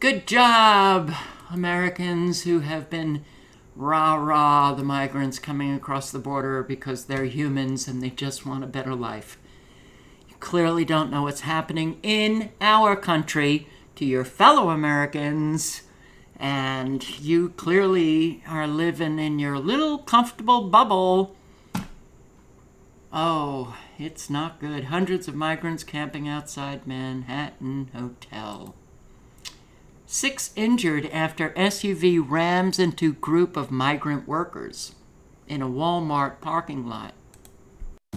Good job, Americans who have been rah-rah the migrants coming across the border because they're humans and they just want a better life. You clearly don't know what's happening in our country to your fellow Americans, and you clearly are living in your little comfortable bubble. Oh, it's not good. Hundreds of migrants camping outside Manhattan Hotel. 6 injured after SUV rams into group of migrant workers in a Walmart parking lot.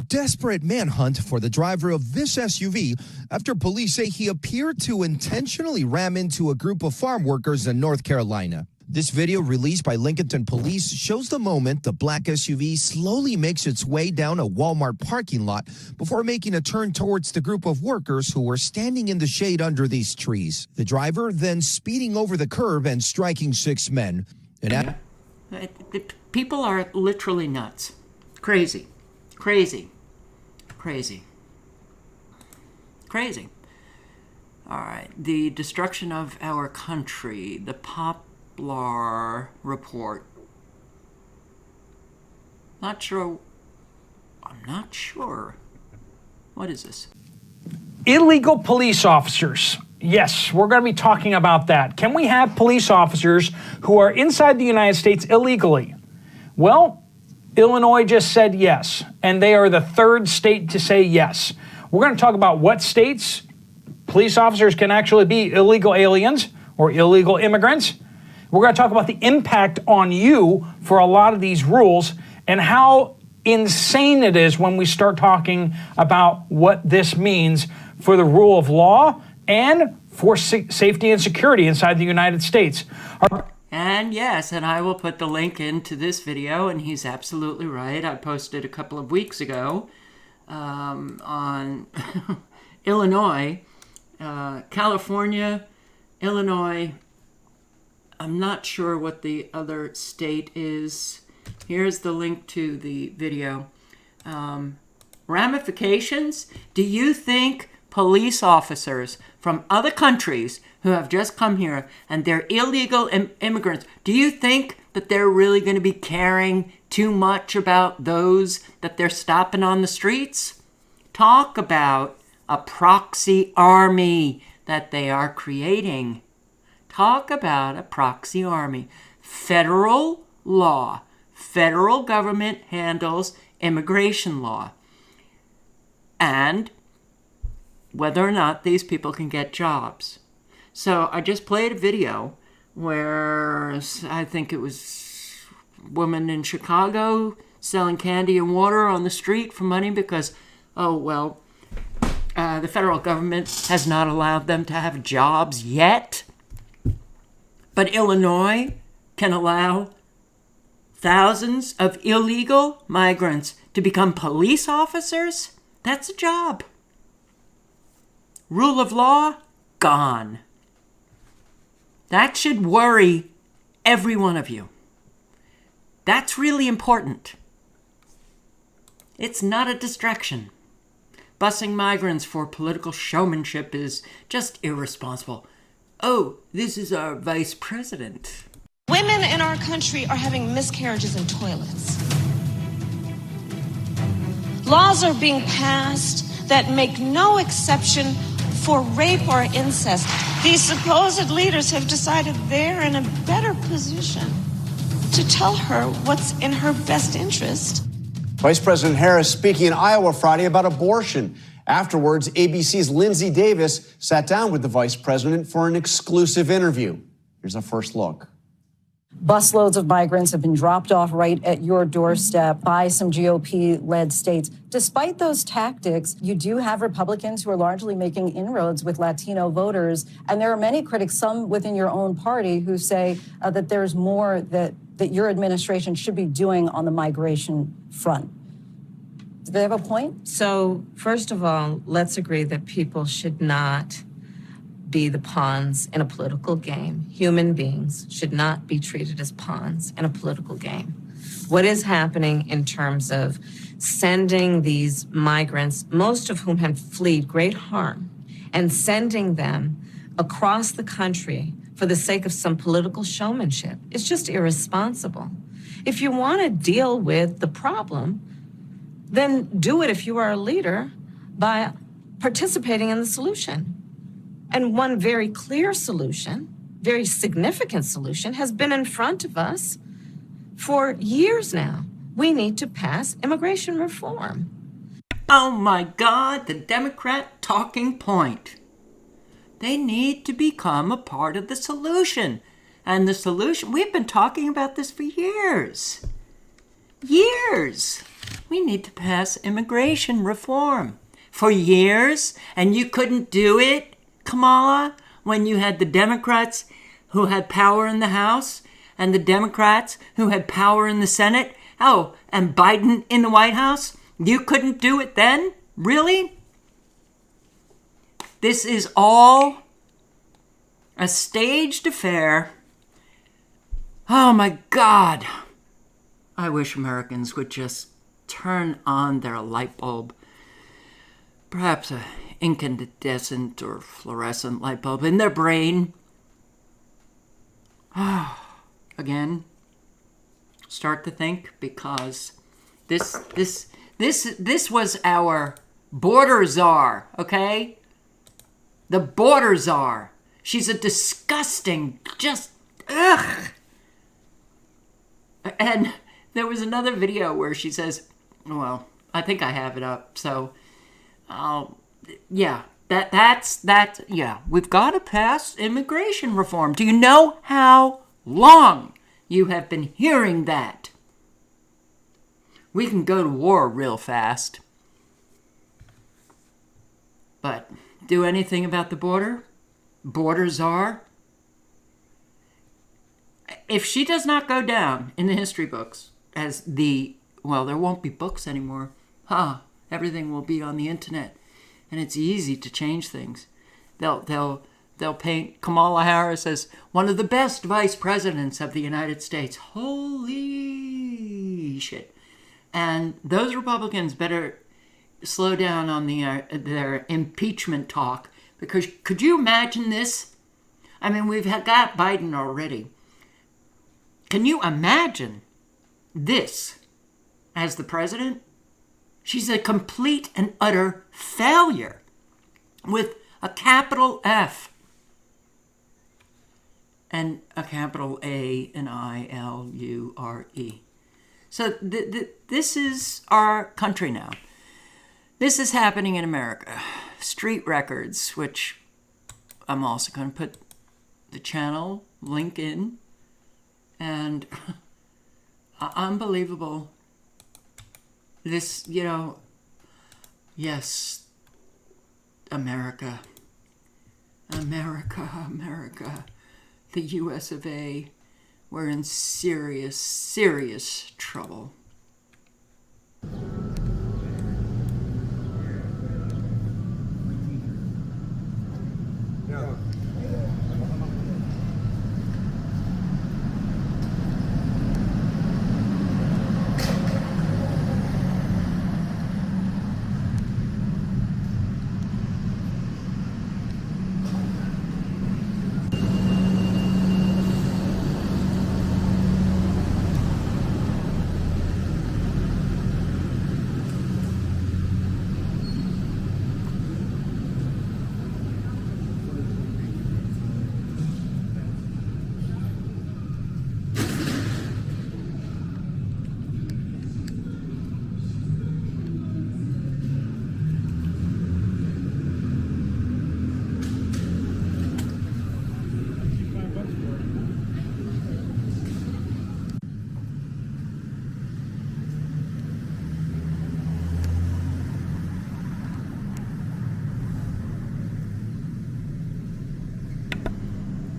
Desperate manhunt for the driver of this SUV after police say he appeared to intentionally ram into a group of farm workers in North Carolina. This video released by Lincolnton Police shows the moment the black SUV slowly makes its way down a Walmart parking lot before making a turn towards the group of workers who were standing in the shade under these trees. The driver then speeding over the curb and striking 6 men. People are literally nuts. Crazy. Crazy. Crazy. Crazy. All right. The destruction of our country. The Poplar report. I'm not sure. What is this? Illegal police officers. Yes, we're going to be talking about that. Can we have police officers who are inside the United States illegally? Well, Illinois just said yes, and they are the 3rd state to say yes. We're going to talk about what states police officers can actually be illegal aliens or illegal immigrants. We're going to talk about the impact on you for a lot of these rules and how insane it is when we start talking about what this means for the rule of law and for safety and security inside the United States. And yes, and I will put the link into this video, and he's absolutely right. I posted a couple of weeks ago on Illinois, California, Illinois. I'm not sure what the other state is. Here's the link to the video. Ramifications? Do you think police officers from from other countries who have just come here and they're illegal immigrants, do you think that they're really going to be caring too much about those that they're stopping on the streets? Talk about a proxy army that they are creating. Talk about a proxy army. Federal law. Federal government handles immigration law. And whether or not these people can get jobs. So I just played a video where I think it was a woman in Chicago selling candy and water on the street for money because, the federal government has not allowed them to have jobs yet. But Illinois can allow thousands of illegal migrants to become police officers? That's a job. Rule of law, gone. That should worry every one of you. That's really important. It's not a distraction. Busing migrants for political showmanship is just irresponsible. Oh, this is our vice president. Women in our country are having miscarriages in toilets. Laws are being passed that make no exception for rape or incest. These supposed leaders have decided they're in a better position to tell her what's in her best interest. Vice President Harris speaking in Iowa Friday about abortion. Afterwards, ABC's Lindsay Davis sat down with the vice president for an exclusive interview. Here's a first look. Busloads of migrants have been dropped off right at your doorstep by some GOP-led states. Despite those tactics, you do have Republicans who are largely making inroads with Latino voters. And there are many critics, some within your own party, who say that there's more that your administration should be doing on the migration front. Do they have a point? So, first of all, let's agree that people should not be the pawns in a political game. Human beings should not be treated as pawns in a political game. What is happening in terms of sending these migrants, most of whom have fled great harm, and sending them across the country for the sake of some political showmanship is just irresponsible. If you want to deal with the problem, then do it, if you are a leader, by participating in the solution. And one very clear solution, very significant solution, has been in front of us for years now. We need to pass immigration reform. Oh my God, the Democrat talking point. They need to become a part of the solution. And the solution, we've been talking about this for years. Years. We need to pass immigration reform. For years, and you couldn't do it, Kamala, when you had the Democrats who had power in the House and the Democrats who had power in the Senate. Oh, and Biden in the White House. You couldn't do it then? Really? This is all a staged affair. Oh my God. I wish Americans would just turn on their light bulb. Perhaps a incandescent or fluorescent light bulb in their brain. Again, start to think, because this was our border czar, okay? The border czar. She's a disgusting, just ugh. And there was another video where she says, well, I think I have it up, so yeah, we've got to pass immigration reform. Do you know how long you have been hearing that? We can go to war real fast. But do anything about the border? Border czar? If she does not go down in the history books as there won't be books anymore. Everything will be on the internet. And it's easy to change things. They'll paint Kamala Harris as one of the best vice presidents of the United States. Holy shit. And those Republicans better slow down on their impeachment talk, Because could you imagine this? I mean, we've got Biden already. Can you imagine this as the president? She's a complete and utter failure with a capital F and a capital A and I-L-U-R-E. So this is our country now. This is happening in America. Street Records, which I'm also going to put the channel link in. And unbelievable. This, yes, America. America. The US of A. We're in serious, serious trouble.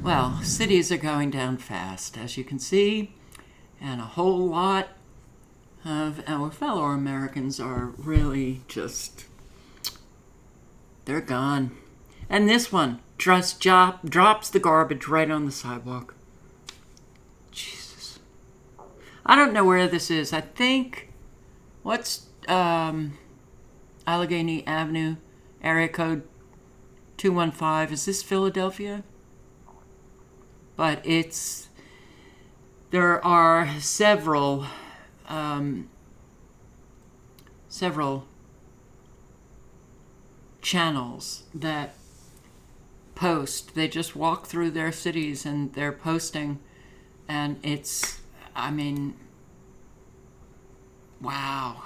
Well, cities are going down fast, as you can see, and a whole lot of our fellow Americans are really just, they're gone. And this one just drops the garbage right on the sidewalk. Jesus. I don't know where this is. I think, what's Allegheny Avenue, area code 215. Is this Philadelphia? But there are several channels that post. They just walk through their cities and they're posting, and it's, I mean, wow.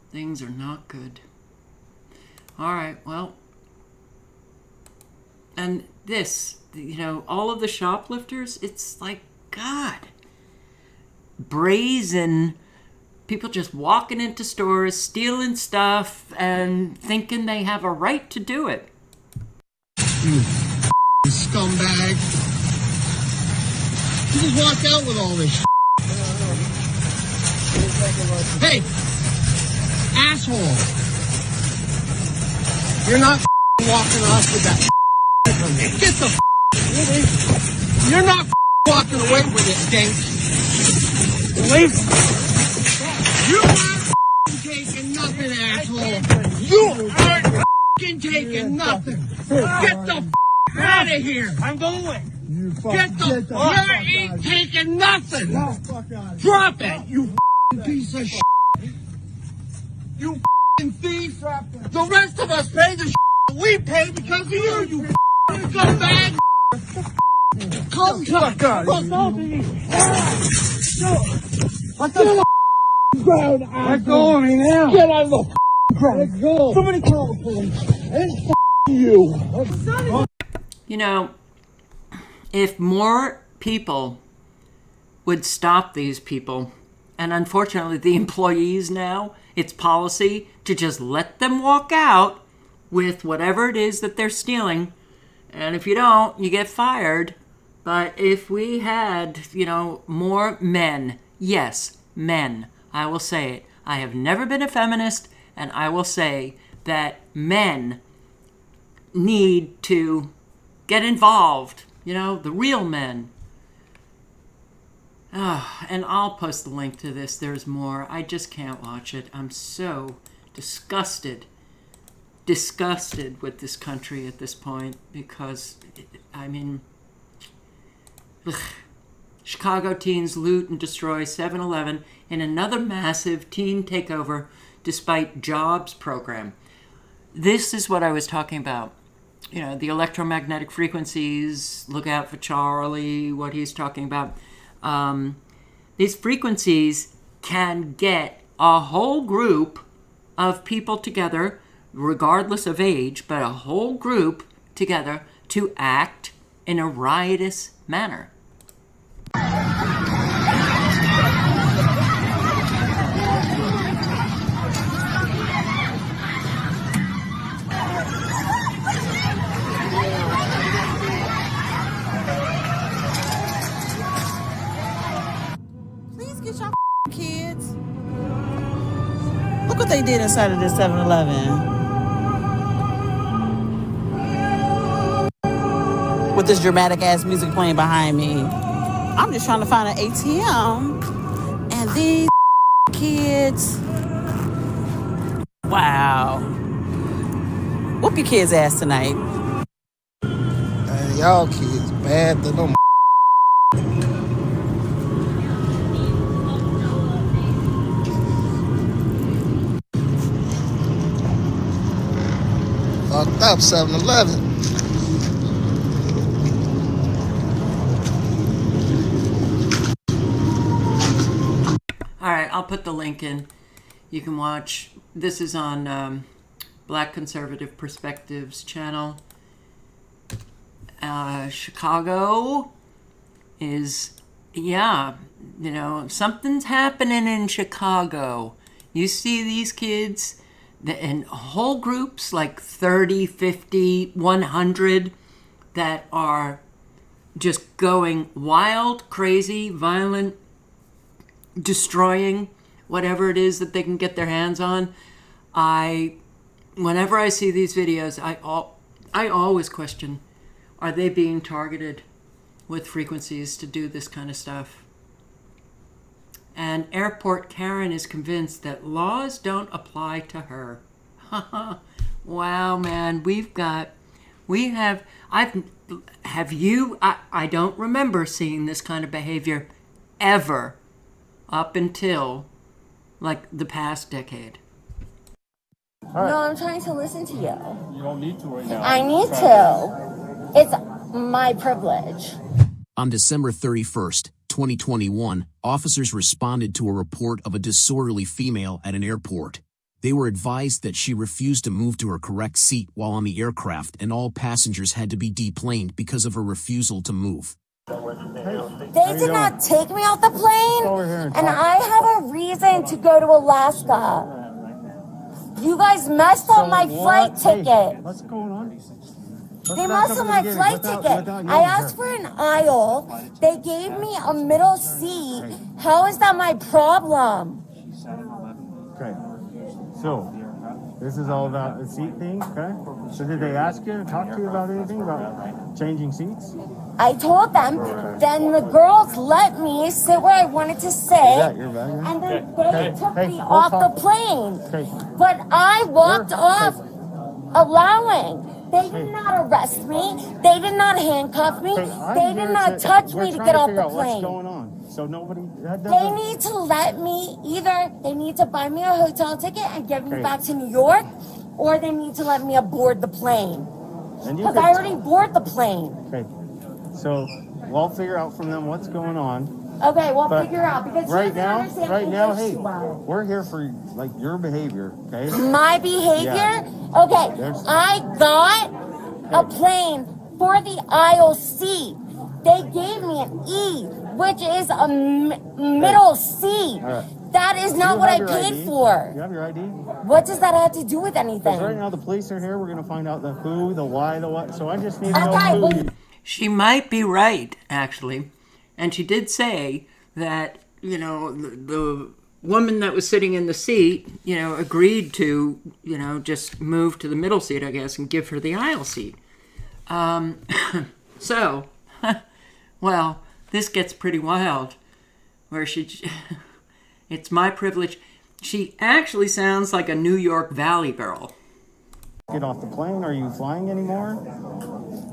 Things are not good. All right, well, and this, all of the shoplifters, it's like, God, brazen people just walking into stores, stealing stuff, and thinking they have a right to do it. You scumbag. You just walked out with all this Hey, asshole. You're not walking off with that Get the You're not walking away with it, Dink. Leave. You aren't taking nothing, asshole. You aren't taking nothing. Get the out of here. I'm going. Get the You ain't taking nothing. Drop it, you piece of shit. You thief. The rest of us pay the we pay because of you scumbag. Come fuck out. What the ground? Let go of me now. Get out of the ground. Let go. Somebody call the police. And you. If more people would stop these people, and unfortunately the employees now, it's policy to just let them walk out with whatever it is that they're stealing, and if you don't, you get fired. But if we had, more men, yes, men, I will say it. I have never been a feminist, and I will say that men need to get involved, the real men. And I'll post the link to this. There's more. I just can't watch it. I'm so disgusted disgusted with this country at this point because, I mean, Chicago teens loot and destroy 7-Eleven in another massive teen takeover despite jobs program. This is what I was talking about. You know, the electromagnetic frequencies, look out for Charlie, what he's talking about. These frequencies can get a whole group of people together, regardless of age, but a whole group together to act in a riotous manner. Please get your kids. Look what they did inside of this 7-Eleven. With this dramatic ass music playing behind me. I'm just trying to find an ATM. And these kids. Wow. Whoop your kids' ass tonight. Y'all kids bad than them. Fucked up 7-Eleven. All right, I'll put the link in. You can watch. This is on Black Conservative Perspectives channel. Chicago is, yeah, you know, something's happening in Chicago. You see these kids in whole groups, like 30, 50, 100, that are just going wild, crazy, violent, destroying whatever it is that they can get their hands on. Whenever I see these videos, I always question, are they being targeted with frequencies to do this kind of stuff? And Airport Karen is convinced that laws don't apply to her. Wow, man, I don't remember seeing this kind of behavior ever up until like the past decade. No, I'm trying to listen to you. You don't need to right now. I need to. It's my privilege. On December 31st, 2021, officers responded to a report of a disorderly female at an airport. They were advised that she refused to move to her correct seat while on the aircraft, and all passengers had to be deplaned because of her refusal to move. They did not take me off the plane, and I have a reason to go to Alaska. You guys messed up my flight ticket. What's going on? They messed up my flight ticket. I asked for an aisle. They gave me a middle seat. How is that my problem? Okay. So, this is all about the seat thing, okay? So did they ask you, talk to you about anything about changing seats? I told them, then the girls let me sit where I wanted to sit, and then they took me off the plane. But I walked off allowing. They did not arrest me. They did not handcuff me. They did not touch me to get off the plane. What's going on? So nobody... They need to let me, either they need to buy me a hotel ticket and get me back to New York, or they need to let me aboard the plane. Because I already boarded the plane. Okay. So we'll figure out from them what's going on. Okay, we'll figure out. Because right now, hey, we're here for like your behavior, okay? My behavior? Yeah. Okay, I got a plane for the aisle seat. They gave me an E, which is a middle seat. Right. That is not what I paid ID? For. You have your ID? What does that have to do with anything? Right now the police are here. We're going to find out the who, the why, the what. So I just need to know who. She might be right, actually. And she did say that, you know, the woman that was sitting in the seat, you know, agreed to, you know, just move to the middle seat, I guess, and give her the aisle seat. So, well, this gets pretty wild, where it's my privilege. She actually sounds like a New York Valley girl. get off the plane? Are you flying anymore?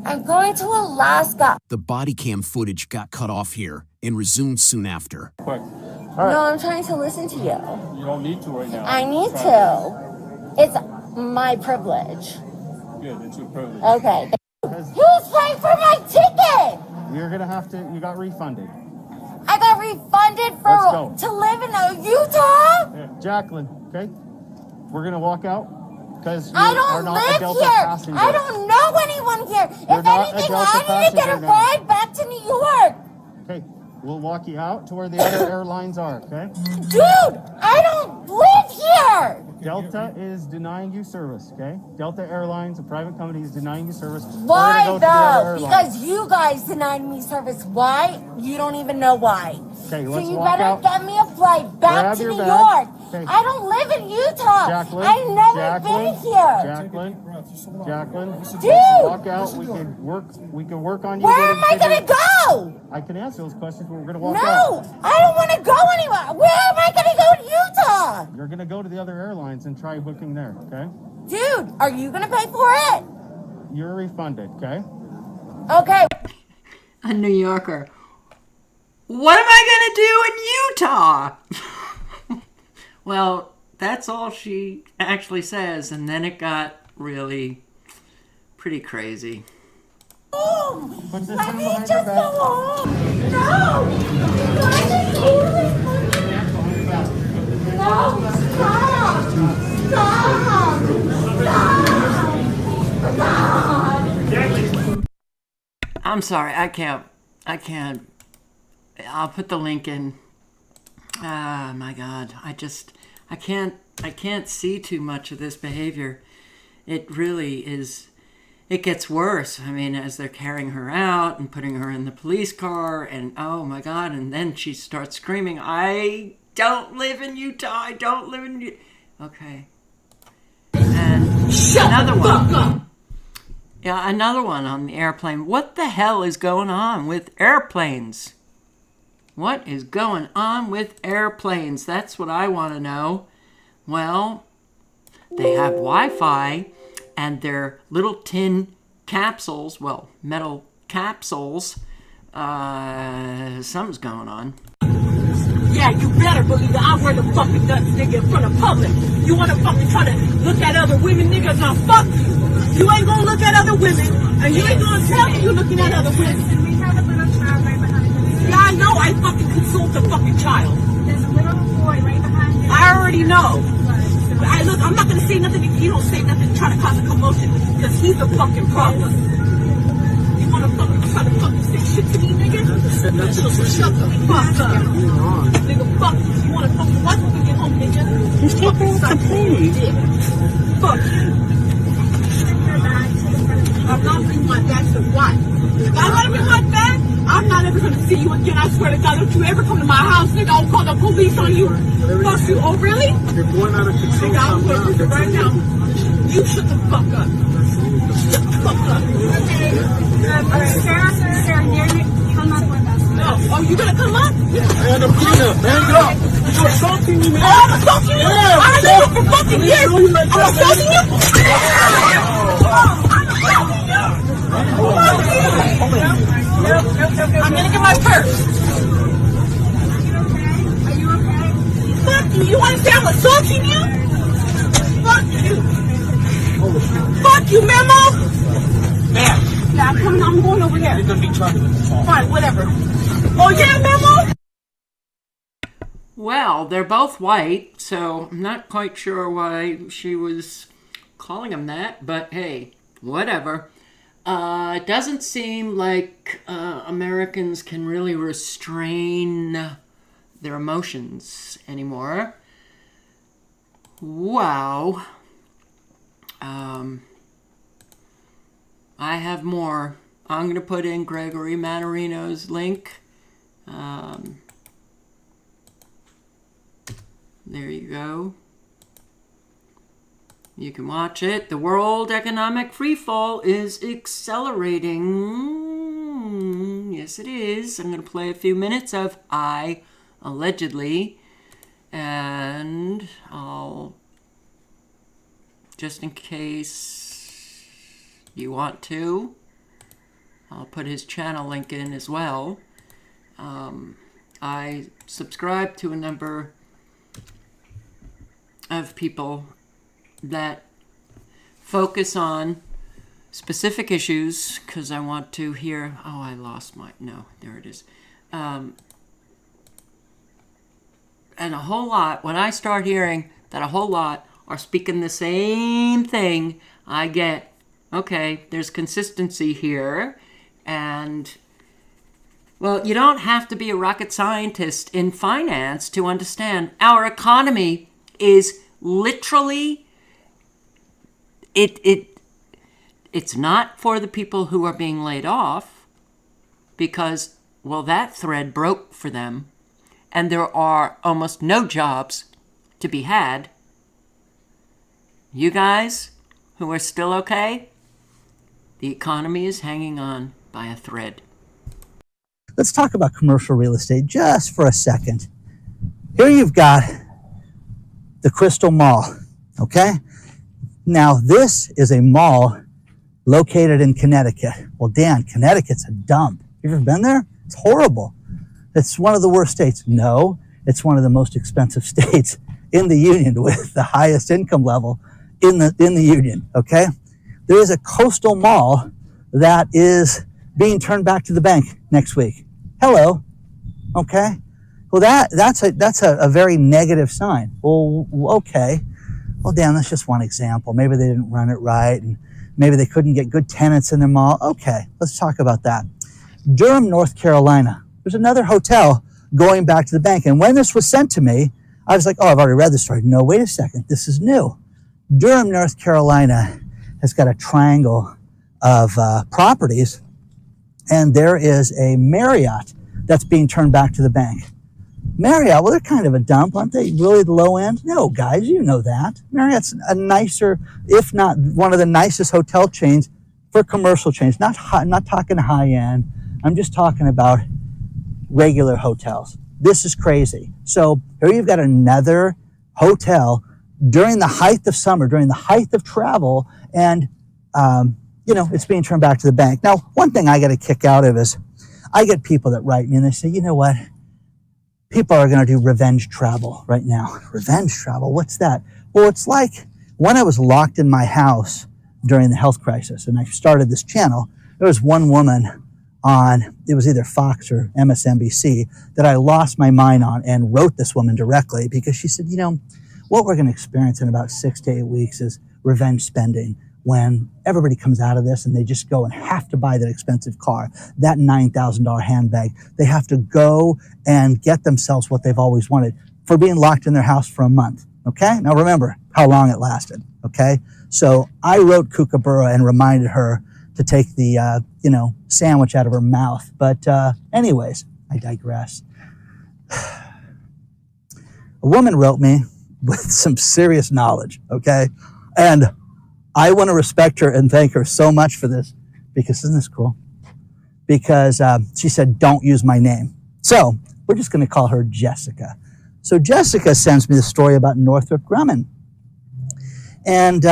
I'm going to Alaska. The body cam footage got cut off here and resumed soon after. Quick. No, I'm trying to listen to you. You don't need to right now. I need to. It's my privilege. Good, it's your privilege. Okay. Who's paying for my ticket? You're gonna have to. You got refunded. I got refunded to live in Utah? Yeah. Jacqueline, okay? We're gonna walk out because you I are don't not a live Delta here. passenger. I don't know anyone here. You're If not a anything, Delta I need to get a passenger now. ride back to New York. Okay, we'll walk you out to where the other airlines are, okay? Dude, I don't live here. Delta is denying you service, okay? Delta Airlines, a private company, is denying you service. Why We're gonna go to the other though? airlines. Because you guys denied me service. Why? You don't even know why. Okay, So let's you walk better out. get me a flight back Grab to your New bag. York. Okay. I don't live in Utah. Jacqueline, I've never Jacqueline, been here. Jacqueline, Dude! walk out. We can work on you. Where getting am I to the- gonna go? I can answer those questions, but we're gonna walk No, out. I don't want to go anywhere. Where am I gonna go in Utah? You're gonna go to the other airlines and try booking there, okay? Dude, are you gonna pay for it? You're refunded, okay? Okay. A New Yorker. What am I going to do in Utah? Well, that's all she actually says, and then it got really pretty crazy. Let me just go home. No! No, stop! Stop! Stop! I'm sorry, I can't. I'll put the link in. Ah, my God. I can't see too much of this behavior. It really is, it gets worse. I mean, as they're carrying her out and putting her in the police car, and oh my God, and then she starts screaming, I don't live in Utah, I don't live in Utah. Okay. And another one. Yeah, another one on the airplane. What the hell is going on with airplanes? What is going on with airplanes? That's what I want to know. Well, they have Wi-Fi and their little tin capsules, well, metal capsules, something's going on. Yeah, you better believe it. I wear the fucking nuts, nigga, in front of public. You wanna fucking try to look at other women, niggas? Now fuck you. You ain't gonna look at other women, and you ain't gonna tell me you're looking at other women. We have a little child right behind you. Yeah, I know. I fucking consoled the fucking child. There's a little boy right behind you. I already know. Look, I'm not gonna say nothing if you don't say nothing to try to cause a commotion, because he's the fucking problem. You wanna fucking try to fucking say shit to me, nigga? Shut the fuck up. Nigga, fuck you. You wanna fucking watch when we get home, nigga? Just take her complaining. Fuck you. I'm not bringing my bag to what? If I want to bring my bag, I'm not ever gonna see you again. I swear to God, don't you ever come to my house, nigga. I'll call the police on you. Fuck you. Oh, really? You're going out of control. Nigga, I'm going to right now. You shut the fuck up. Shut the fuck up. Okay. Sarah, near me. Come up with us. No. Oh, you gonna come up? Yeah. Man, I'm clean up, man. Get up. You're assaulting me, man. Oh, I'm assaulting you? Yeah, I've been here for fucking years. I'm assaulting you? I'm gonna get my purse. Are you okay? Fuck you. You want to say I'm assaulting you? Fuck you. Fuck you, Memo. Yeah, I'm going over there. You're gonna be trouble. Fine, whatever. Oh yeah, Memo. Well, they're both white, so I'm not quite sure why she was calling them that, but hey, whatever. It doesn't seem like Americans can really restrain their emotions anymore. Wow. I have more. I'm going to put in Gregory Mannarino's link. There you go. You can watch it. The world economic freefall is accelerating. Yes, it is. I'm going to play a few minutes of I allegedly, and I'll, just in case you want to, I'll put his channel link in as well. I subscribe to a number of people that focus on specific issues because I want to hear, oh, I lost my, no, there it is. And a whole lot, when I start hearing that a whole lot are speaking the same thing, I get, okay, there's consistency here. And, well, you don't have to be a rocket scientist in finance to understand our economy is literally, it's not for the people who are being laid off because, well, that thread broke for them and there are almost no jobs to be had. You guys who are still okay, the economy is hanging on by a thread. Let's talk about commercial real estate just for a second. Here you've got the Crystal Mall, okay? Now, this is a mall located in Connecticut. Well, Dan, Connecticut's a dump. You ever been there? It's horrible. It's one of the worst states. No, it's one of the most expensive states in the union with the highest income level in the union, okay? There is a coastal mall that is being turned back to the bank next week. Hello, okay? Well, that's a very negative sign. Well, okay. Well, Dan, that's just one example. Maybe they didn't run it right, and maybe they couldn't get good tenants in their mall. Okay, let's talk about that. Durham, North Carolina. There's another hotel going back to the bank. And when this was sent to me, I was like, oh, I've already read the story. No, wait a second. This is new. Durham, North Carolina has got a triangle of properties, and there is a Marriott that's being turned back to the bank. Marriott, well, they're kind of a dump, aren't they? Really the low end? No, guys, you know that. Marriott's a nicer, if not one of the nicest hotel chains for commercial chains. Not talking high end. I'm just talking about regular hotels. This is crazy. So here you've got another hotel during the height of summer, during the height of travel, and it's being turned back to the bank. Now, one thing I get a kick out of is I get people that write me and they say, you know what? People are going to do revenge travel right now. Revenge travel, what's that? Well, it's like when I was locked in my house during the health crisis and I started this channel, there was one woman on, it was either Fox or MSNBC, that I lost my mind on and wrote this woman directly because she said, what we're going to experience in about 6 to 8 weeks is revenge spending when everybody comes out of this and they just go and have to buy that expensive car, that $9,000 handbag. They have to go and get themselves what they've always wanted for being locked in their house for a month, okay? Now remember how long it lasted, okay? So I wrote Kookaburra and reminded her to take the, sandwich out of her mouth. But anyways, I digress. A woman wrote me with some serious knowledge, okay? And I want to respect her and thank her so much for this because isn't this cool? Because she said, don't use my name. So we're just going to call her Jessica. So Jessica sends me the story about Northrop Grumman. And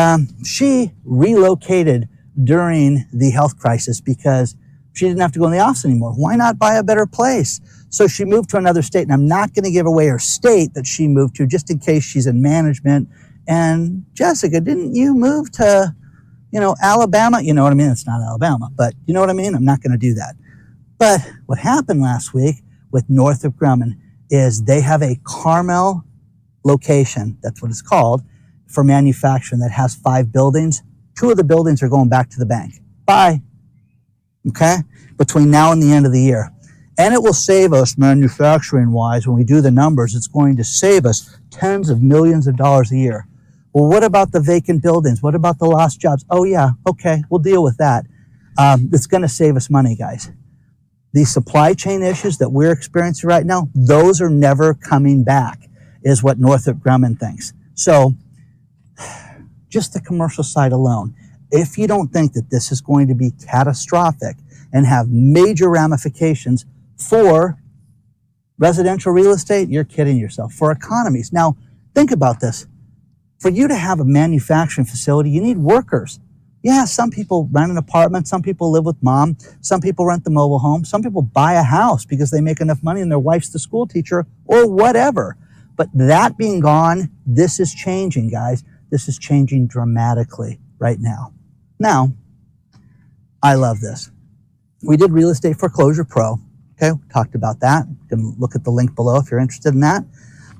she relocated during the health crisis because she didn't have to go in the office anymore. Why not buy a better place? So she moved to another state, and I'm not going to give away her state that she moved to just in case she's in management. And Jessica, didn't you move to, Alabama? You know what I mean? It's not Alabama, but you know what I mean? I'm not going to do that. But what happened last week with Northrop Grumman is they have a Carmel location, that's what it's called, for manufacturing that has 5 buildings. 2 of the buildings are going back to the bank. Bye. Okay? Between now and the end of the year. And it will save us manufacturing-wise. When we do the numbers, it's going to save us tens of millions of dollars a year. Well, what about the vacant buildings? What about the lost jobs? Oh, yeah, okay, we'll deal with that. It's going to save us money, guys. These supply chain issues that we're experiencing right now, those are never coming back, is what Northrop Grumman thinks. So, just the commercial side alone, if you don't think that this is going to be catastrophic and have major ramifications for residential real estate, you're kidding yourself. For economies. Now, think about this. For you to have a manufacturing facility, you need workers. Yeah, some people rent an apartment, some people live with mom, some people rent the mobile home, some people buy a house because they make enough money and their wife's the school teacher or whatever. But that being gone, this is changing, guys. This is changing dramatically right now. Now, I love this. We did Real Estate Foreclosure Pro. Okay, we talked about that. You can look at the link below if you're interested in that.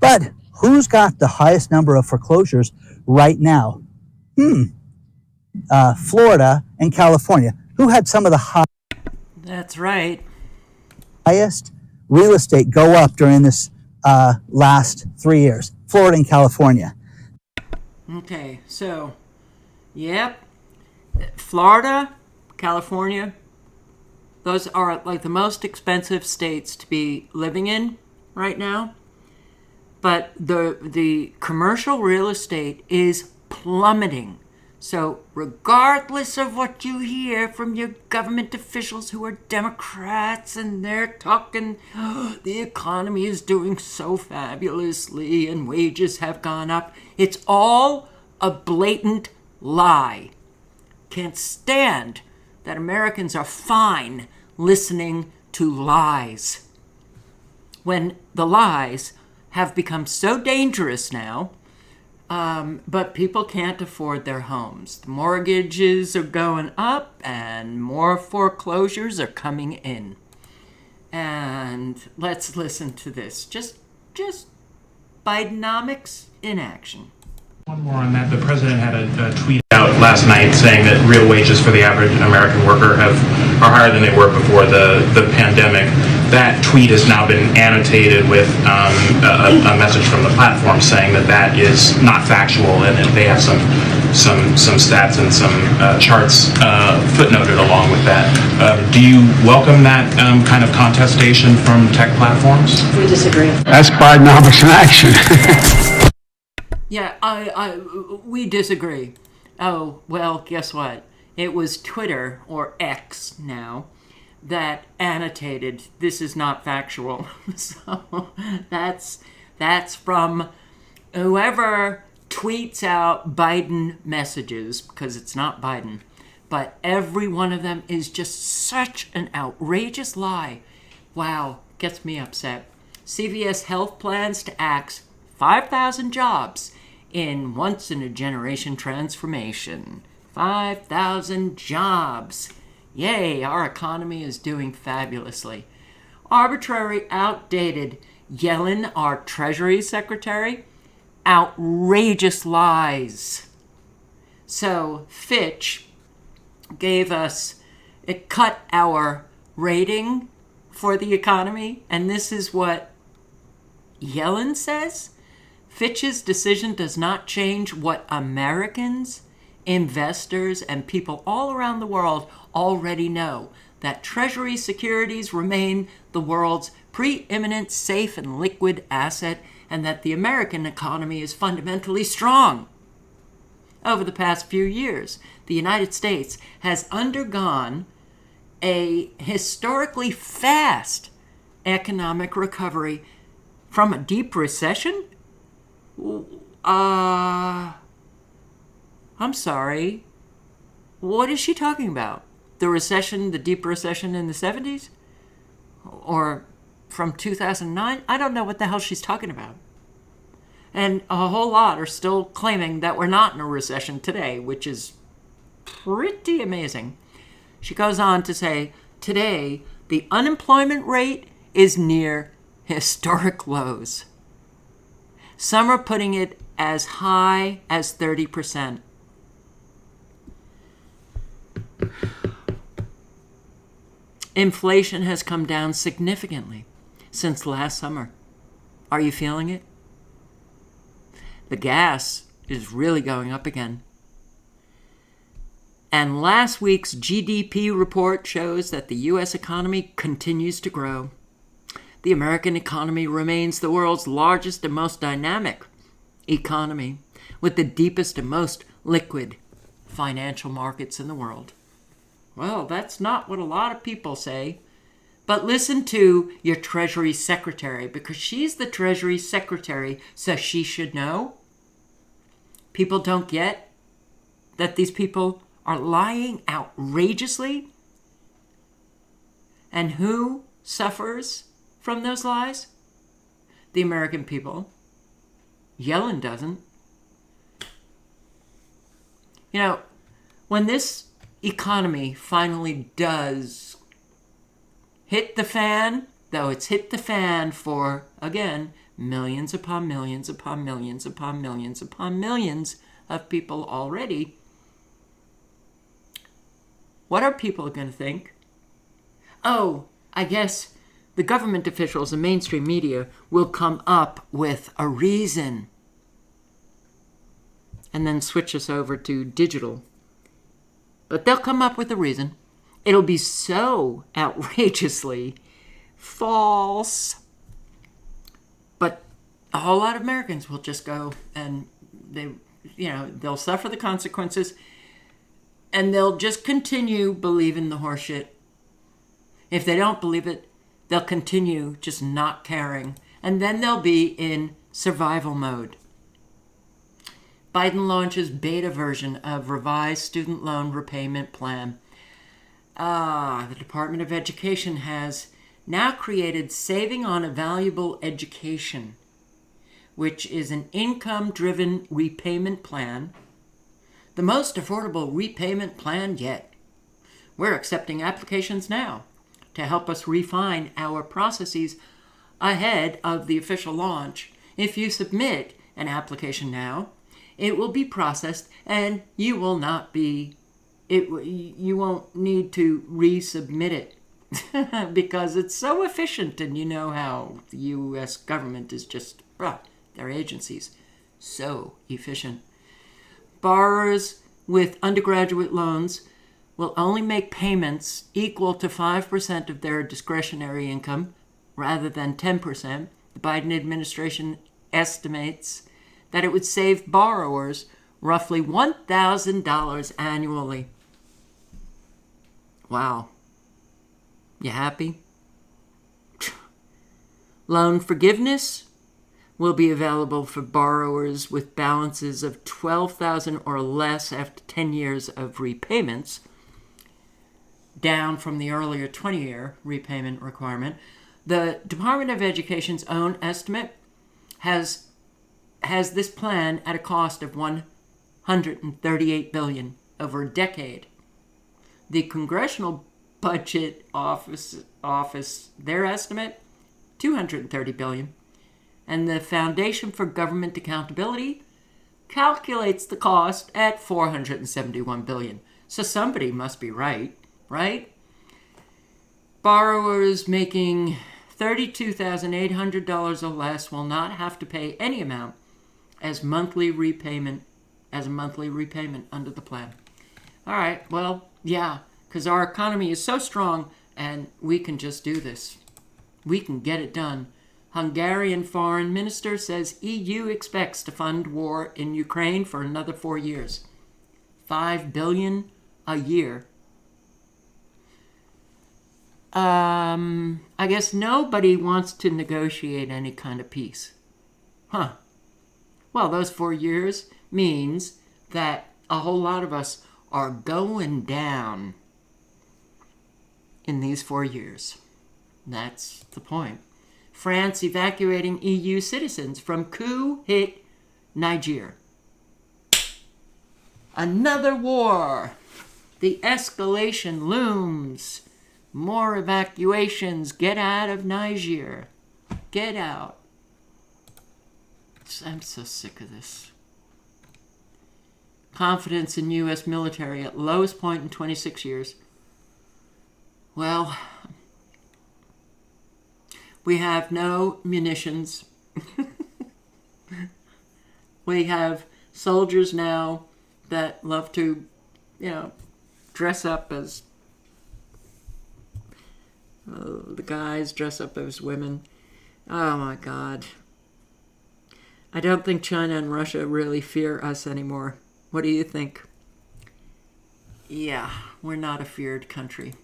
But who's got the highest number of foreclosures right now? Florida and California. Who had some of the That's right. highest real estate go up during this last 3 years? Florida and California. Okay, so, yep. Florida, California, those are like the most expensive states to be living in right now. But the commercial real estate is plummeting. So regardless of what you hear from your government officials who are Democrats and they're talking, oh, the economy is doing so fabulously and wages have gone up, it's all a blatant lie. Can't stand that Americans are fine listening to lies. When the lies have become so dangerous now, but people can't afford their homes. The mortgages are going up and more foreclosures are coming in. And let's listen to this. Just Bidenomics in action. One more on that. The president had a tweet out last night saying that real wages for the average American worker are higher than they were before the pandemic. That tweet has now been annotated with a message from the platform saying that is not factual, and they have some stats and some charts footnoted along with that. Do you welcome that kind of contestation from tech platforms? We disagree. That's Bidenomics in action. Yeah, we disagree. Oh, well, guess what? It was Twitter, or X now, that annotated this is not factual. So that's from whoever tweets out Biden messages, because it's not Biden, but every one of them is just such an outrageous lie. Wow, gets me upset. CVS Health plans to axe 5,000 jobs in once-in-a-generation transformation. 5,000 jobs. Yay, our economy is doing fabulously. Arbitrary, outdated. Yellen, our Treasury Secretary, outrageous lies. So Fitch gave us, it cut our rating for the economy, and this is what Yellen says. Fitch's decision does not change what Americans, investors, and people all around the world already know, that Treasury securities remain the world's preeminent safe and liquid asset, and that the American economy is fundamentally strong. Over the past few years, the United States has undergone a historically fast economic recovery from a deep recession. I'm sorry. What is she talking about? The recession, the deep recession in the 70s? Or from 2009? I don't know what the hell she's talking about. And a whole lot are still claiming that we're not in a recession today, which is pretty amazing. She goes on to say, today, the unemployment rate is near historic lows. Some are putting it as high as 30%. Inflation has come down significantly since last summer. Are you feeling it? The gas is really going up again. And last week's GDP report shows that the U.S. economy continues to grow. The American economy remains the world's largest and most dynamic economy, with the deepest and most liquid financial markets in the world. Well, that's not what a lot of people say. But listen to your Treasury Secretary, because she's the Treasury Secretary, so she should know. People don't get that these people are lying outrageously. And who suffers from those lies? The American people. Yellen doesn't. You know, when this economy finally does hit the fan, though it's hit the fan for, again, millions upon millions upon millions upon millions upon millions of people already, what are people going to think? Oh, I guess the government officials and mainstream media will come up with a reason and then switch us over to digital. But they'll come up with a reason. It'll be so outrageously false. But a whole lot of Americans will just go and they'll suffer the consequences and they'll just continue believing the horseshit. If they don't believe it, they'll continue just not caring. And then they'll be in survival mode. Biden launches beta version of revised student loan repayment plan. The Department of Education has now created Saving on a Valuable Education, which is an income-driven repayment plan, the most affordable repayment plan yet. We're accepting applications now to help us refine our processes ahead of the official launch. If you submit an application now, it will be processed and you won't need to resubmit it because it's so efficient. And you know how the U.S. government is just, their agencies, so efficient. Borrowers with undergraduate loans will only make payments equal to 5% of their discretionary income rather than 10%. The Biden administration estimates that it would save borrowers roughly $1,000 annually. Wow. You happy? Loan forgiveness will be available for borrowers with balances of $12,000 or less after 10 years of repayments, down from the earlier 20-year repayment requirement. The Department of Education's own estimate has this plan at a cost of $138 billion over a decade. The Congressional Budget Office, their estimate, $230 billion. And the Foundation for Government Accountability calculates the cost at $471 billion. So somebody must be right? Borrowers making $32,800 or less will not have to pay any amount as a monthly repayment under the plan. All right, well, yeah, because our economy is so strong and we can just do this. We can get it done. Hungarian foreign minister says EU expects to fund war in Ukraine for another 4 years. $5 billion a year. I guess nobody wants to negotiate any kind of peace. Well, those 4 years means that a whole lot of us are going down in these 4 years. That's the point. France evacuating EU citizens from coup-hit Niger. Another war. The escalation looms. More evacuations. Get out of Niger. Get out. I'm so sick of this. Confidence in U.S. military at lowest point in 26 years. Well, we have no munitions. We have soldiers now that love to, dress up as the guys dress up as women. Oh my God. I don't think China and Russia really fear us anymore. What do you think? Yeah, we're not a feared country.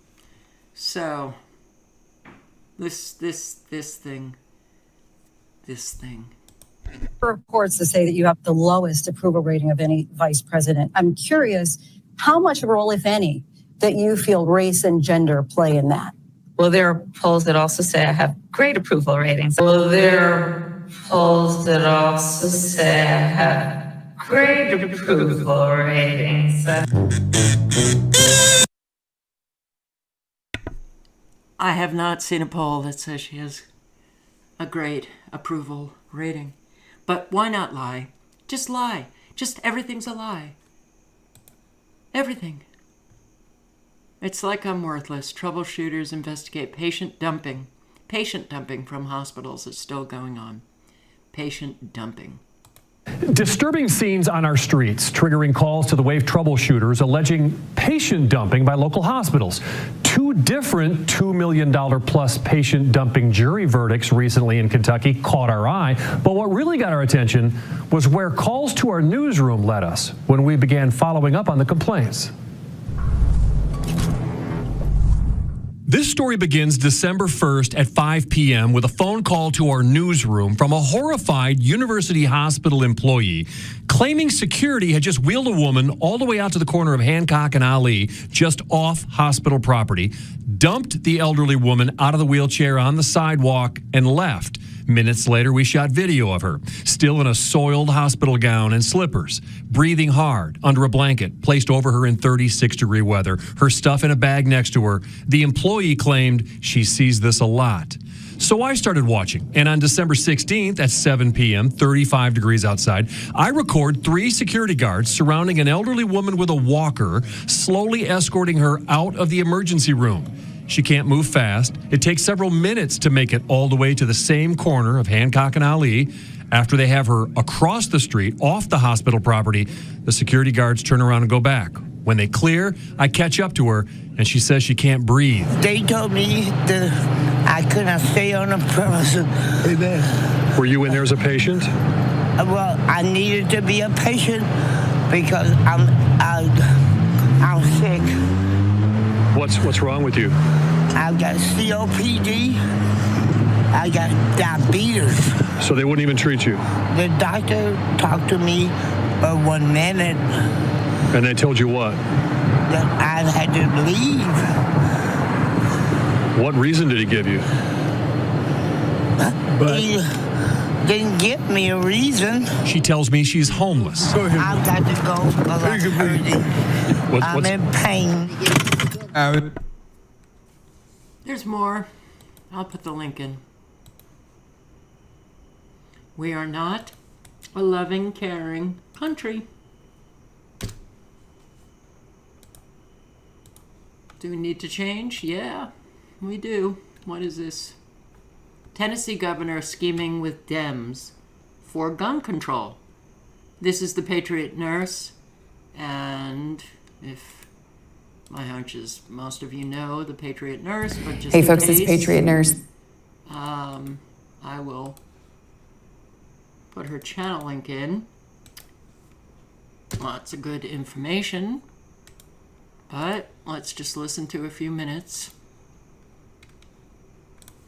So, this thing. Reports to say that you have the lowest approval rating of any vice president. I'm curious, How much role, if any, that you feel race and gender play in that? Well, there are polls that also say I have great approval ratings. Well, there are polls that also say I have great approval ratings. I have not seen a poll that says she has a great approval rating. But why not lie? Just lie. Just everything's a lie. Everything. It's like I'm worthless. Troubleshooters investigate patient dumping. Patient dumping from hospitals is still going on. Patient dumping. Disturbing scenes on our streets, triggering calls to the WAVE troubleshooters alleging patient dumping by local hospitals. Two different $2 million plus patient dumping jury verdicts recently in Kentucky caught our eye. But what really got our attention was where calls to our newsroom led us when we began following up on the complaints. This story begins December 1st at 5 p.m. with a phone call to our newsroom from a horrified University Hospital employee claiming security had just wheeled a woman all the way out to the corner of Hancock and Ali, just off hospital property, dumped the elderly woman out of the wheelchair on the sidewalk, and left. Minutes later, we shot video of her, still in a soiled hospital gown and slippers, breathing hard under a blanket placed over her in 36-degree weather, her stuff in a bag next to her. The employee claimed she sees this a lot. So I started watching, and on December 16th at 7 p.m., 35 degrees outside, I record 3 security guards surrounding an elderly woman with a walker, slowly escorting her out of the emergency room. She can't move fast. It takes several minutes to make it all the way to the same corner of Hancock and Ali. After they have her across the street, off the hospital property, the security guards turn around and go back. When they clear, I catch up to her, and she says she can't breathe. They told me that I couldn't stay on the premises. Amen. Were you in there as a patient? Well, I needed to be a patient because I'm sick. What's wrong with you? I've got COPD. I got diabetes. So they wouldn't even treat you? The doctor talked to me for 1 minute. And they told you what? That I had to leave. What reason did he give you? He didn't give me a reason. She tells me she's homeless. I've got to go because I'm hurting. I'm in pain. There's more. I'll put the link in. We are not a loving, caring country. Do we need to change? Yeah, we do. What is this? Tennessee governor scheming with Dems for gun control. This is the Patriot Nurse, and if my hunch is most of you know the Patriot Nurse, but just hey folks, it's Patriot Nurse. I will put her channel link in. Lots of good information, but let's just listen to a few minutes.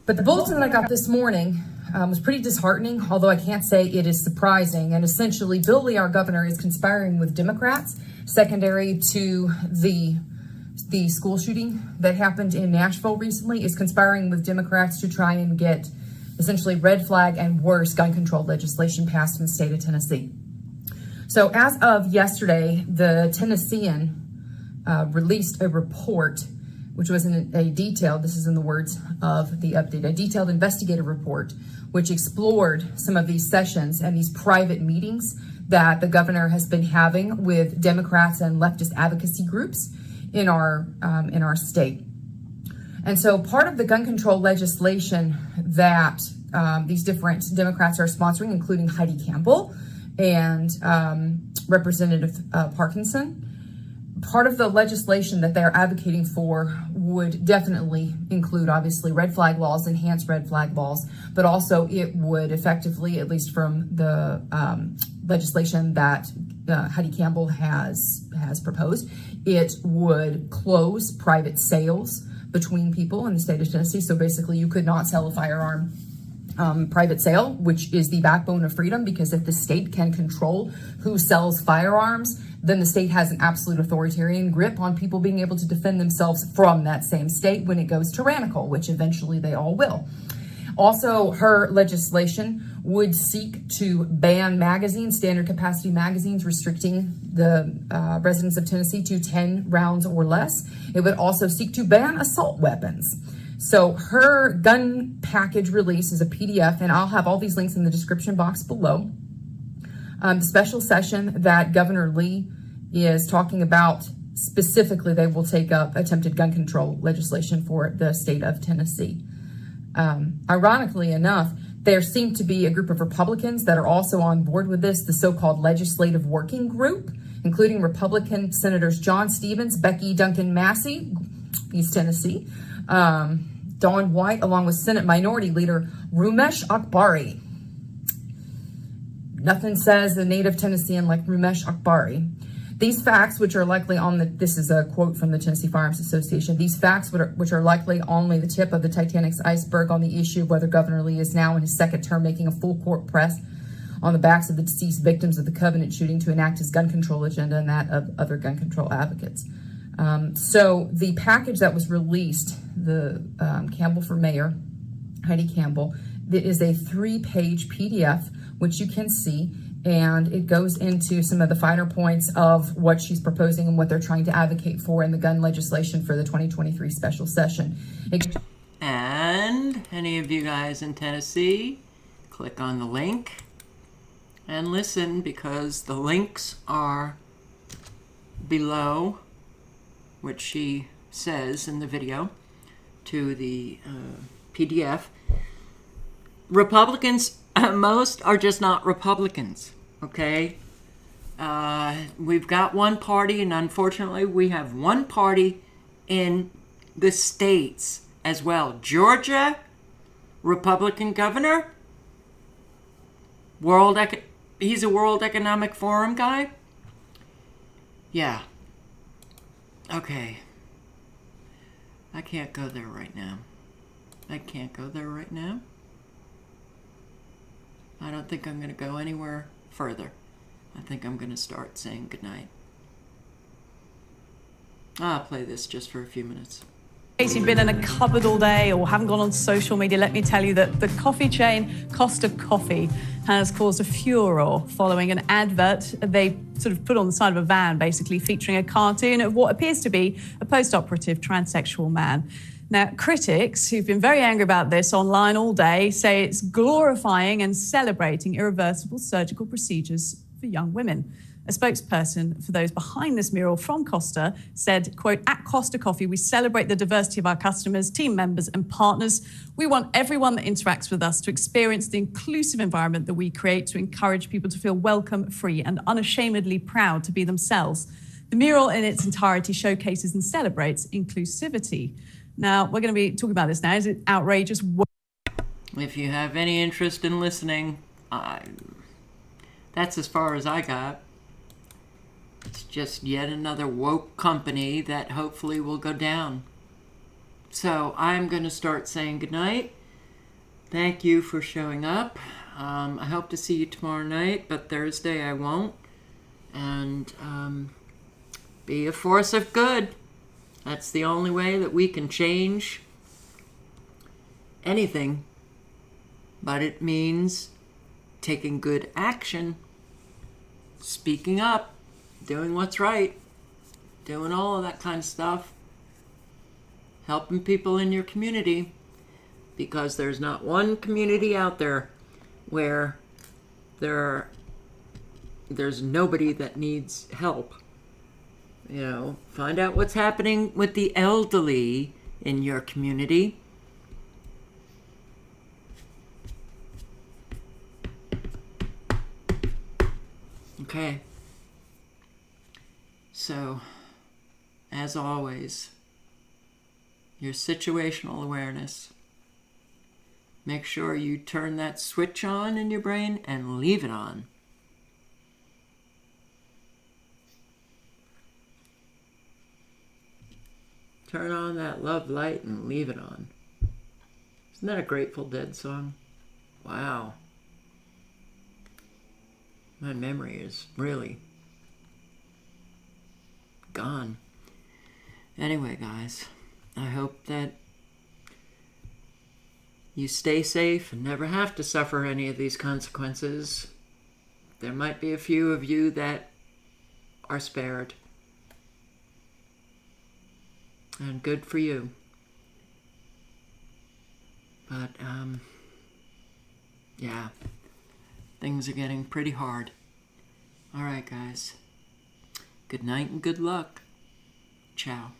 But the bulletin that I got this morning was pretty disheartening, although I can't say it is surprising. And essentially, Bill Lee, our governor, is conspiring with Democrats, secondary to the school shooting that happened in Nashville recently, is conspiring with Democrats to try and get essentially red flag and worse gun control legislation passed in the state of Tennessee. So as of yesterday, the Tennessean released a report, which was a detailed, this is in the words of the update, a detailed investigative report, which explored some of these sessions and these private meetings that the governor has been having with Democrats and leftist advocacy groups in our state. And so part of the gun control legislation that these different Democrats are sponsoring, including Heidi Campbell and Representative Parkinson, part of the legislation that they're advocating for would definitely include, obviously, red flag laws, enhanced red flag laws, but also it would effectively, at least from the legislation that Heidi Campbell has proposed, it would close private sales between people in the state of Tennessee. So basically, you could not sell a firearm private sale, which is the backbone of freedom, because if the state can control who sells firearms, then the state has an absolute authoritarian grip on people being able to defend themselves from that same state when it goes tyrannical, which eventually they all will. Also, her legislation would seek to ban magazines, standard capacity magazines, restricting the residents of Tennessee to 10 rounds or less. It would also seek to ban assault weapons. So her gun package release is a PDF, and I'll have all these links in the description box below. The special session that Governor Lee is talking about, specifically, they will take up attempted gun control legislation for the state of Tennessee. Ironically enough, there seem to be a group of Republicans that are also on board with this, the so-called Legislative Working Group, including Republican Senators John Stevens, Becky Duncan Massey, East Tennessee, Dawn White, along with Senate Minority Leader Rumesh Akbari. Nothing says a native Tennessean like Rumesh Akbari. These facts, which are likely this is a quote from the Tennessee Firearms Association, these facts, which are likely only the tip of the Titanic's iceberg on the issue of whether Governor Lee is now in his second term making a full court press on the backs of the deceased victims of the Covenant shooting to enact his gun control agenda and that of other gun control advocates. So the package that was released, the Campbell for Mayor, Heidi Campbell, it is a 3-page PDF, which you can see, and it goes into some of the finer points of what she's proposing and what they're trying to advocate for in the gun legislation for the 2023 special session. And any of you guys in Tennessee, click on the link and listen, because the links are below, which she says in the video, to the PDF. Republicans, most are just not Republicans, okay? We've got one party, and unfortunately we have one party in the states as well. Georgia, Republican governor, he's a World Economic Forum guy. Yeah. Okay. I can't go there right now. I don't think I'm going to go anywhere further. I think I'm going to start saying goodnight. I'll play this just for a few minutes. In case you've been in a cupboard all day or haven't gone on social media, let me tell you that the coffee chain Costa Coffee has caused a furore following an advert they sort of put on the side of a van, basically featuring a cartoon of what appears to be a post-operative transsexual man. Now, critics who've been very angry about this online all day say it's glorifying and celebrating irreversible surgical procedures for young women. A spokesperson for those behind this mural from Costa said, quote, "At Costa Coffee, we celebrate the diversity of our customers, team members and partners. We want everyone that interacts with us to experience the inclusive environment that we create to encourage people to feel welcome, free and unashamedly proud to be themselves. The mural in its entirety showcases and celebrates inclusivity." Now, we're going to be talking about this now. Is it outrageous? If you have any interest in listening, that's as far as I got. It's just yet another woke company that hopefully will go down. So I'm going to start saying goodnight. Thank you for showing up. I hope to see you tomorrow night, but Thursday I won't. And be a force of good. That's the only way that we can change anything. But it means taking good action, speaking up, doing what's right, doing all of that kind of stuff, helping people in your community, because there's not one community out there where there's nobody that needs help. You know, find out what's happening with the elderly in your community. Okay. So, as always, your situational awareness. Make sure you turn that switch on in your brain and leave it on. Turn on that love light and leave it on. Isn't that a Grateful Dead song? Wow. My memory is really gone. Anyway, guys, I hope that you stay safe and never have to suffer any of these consequences. There might be a few of you that are spared. And good for you. But, yeah, things are getting pretty hard. All right, guys. Good night and good luck. Ciao.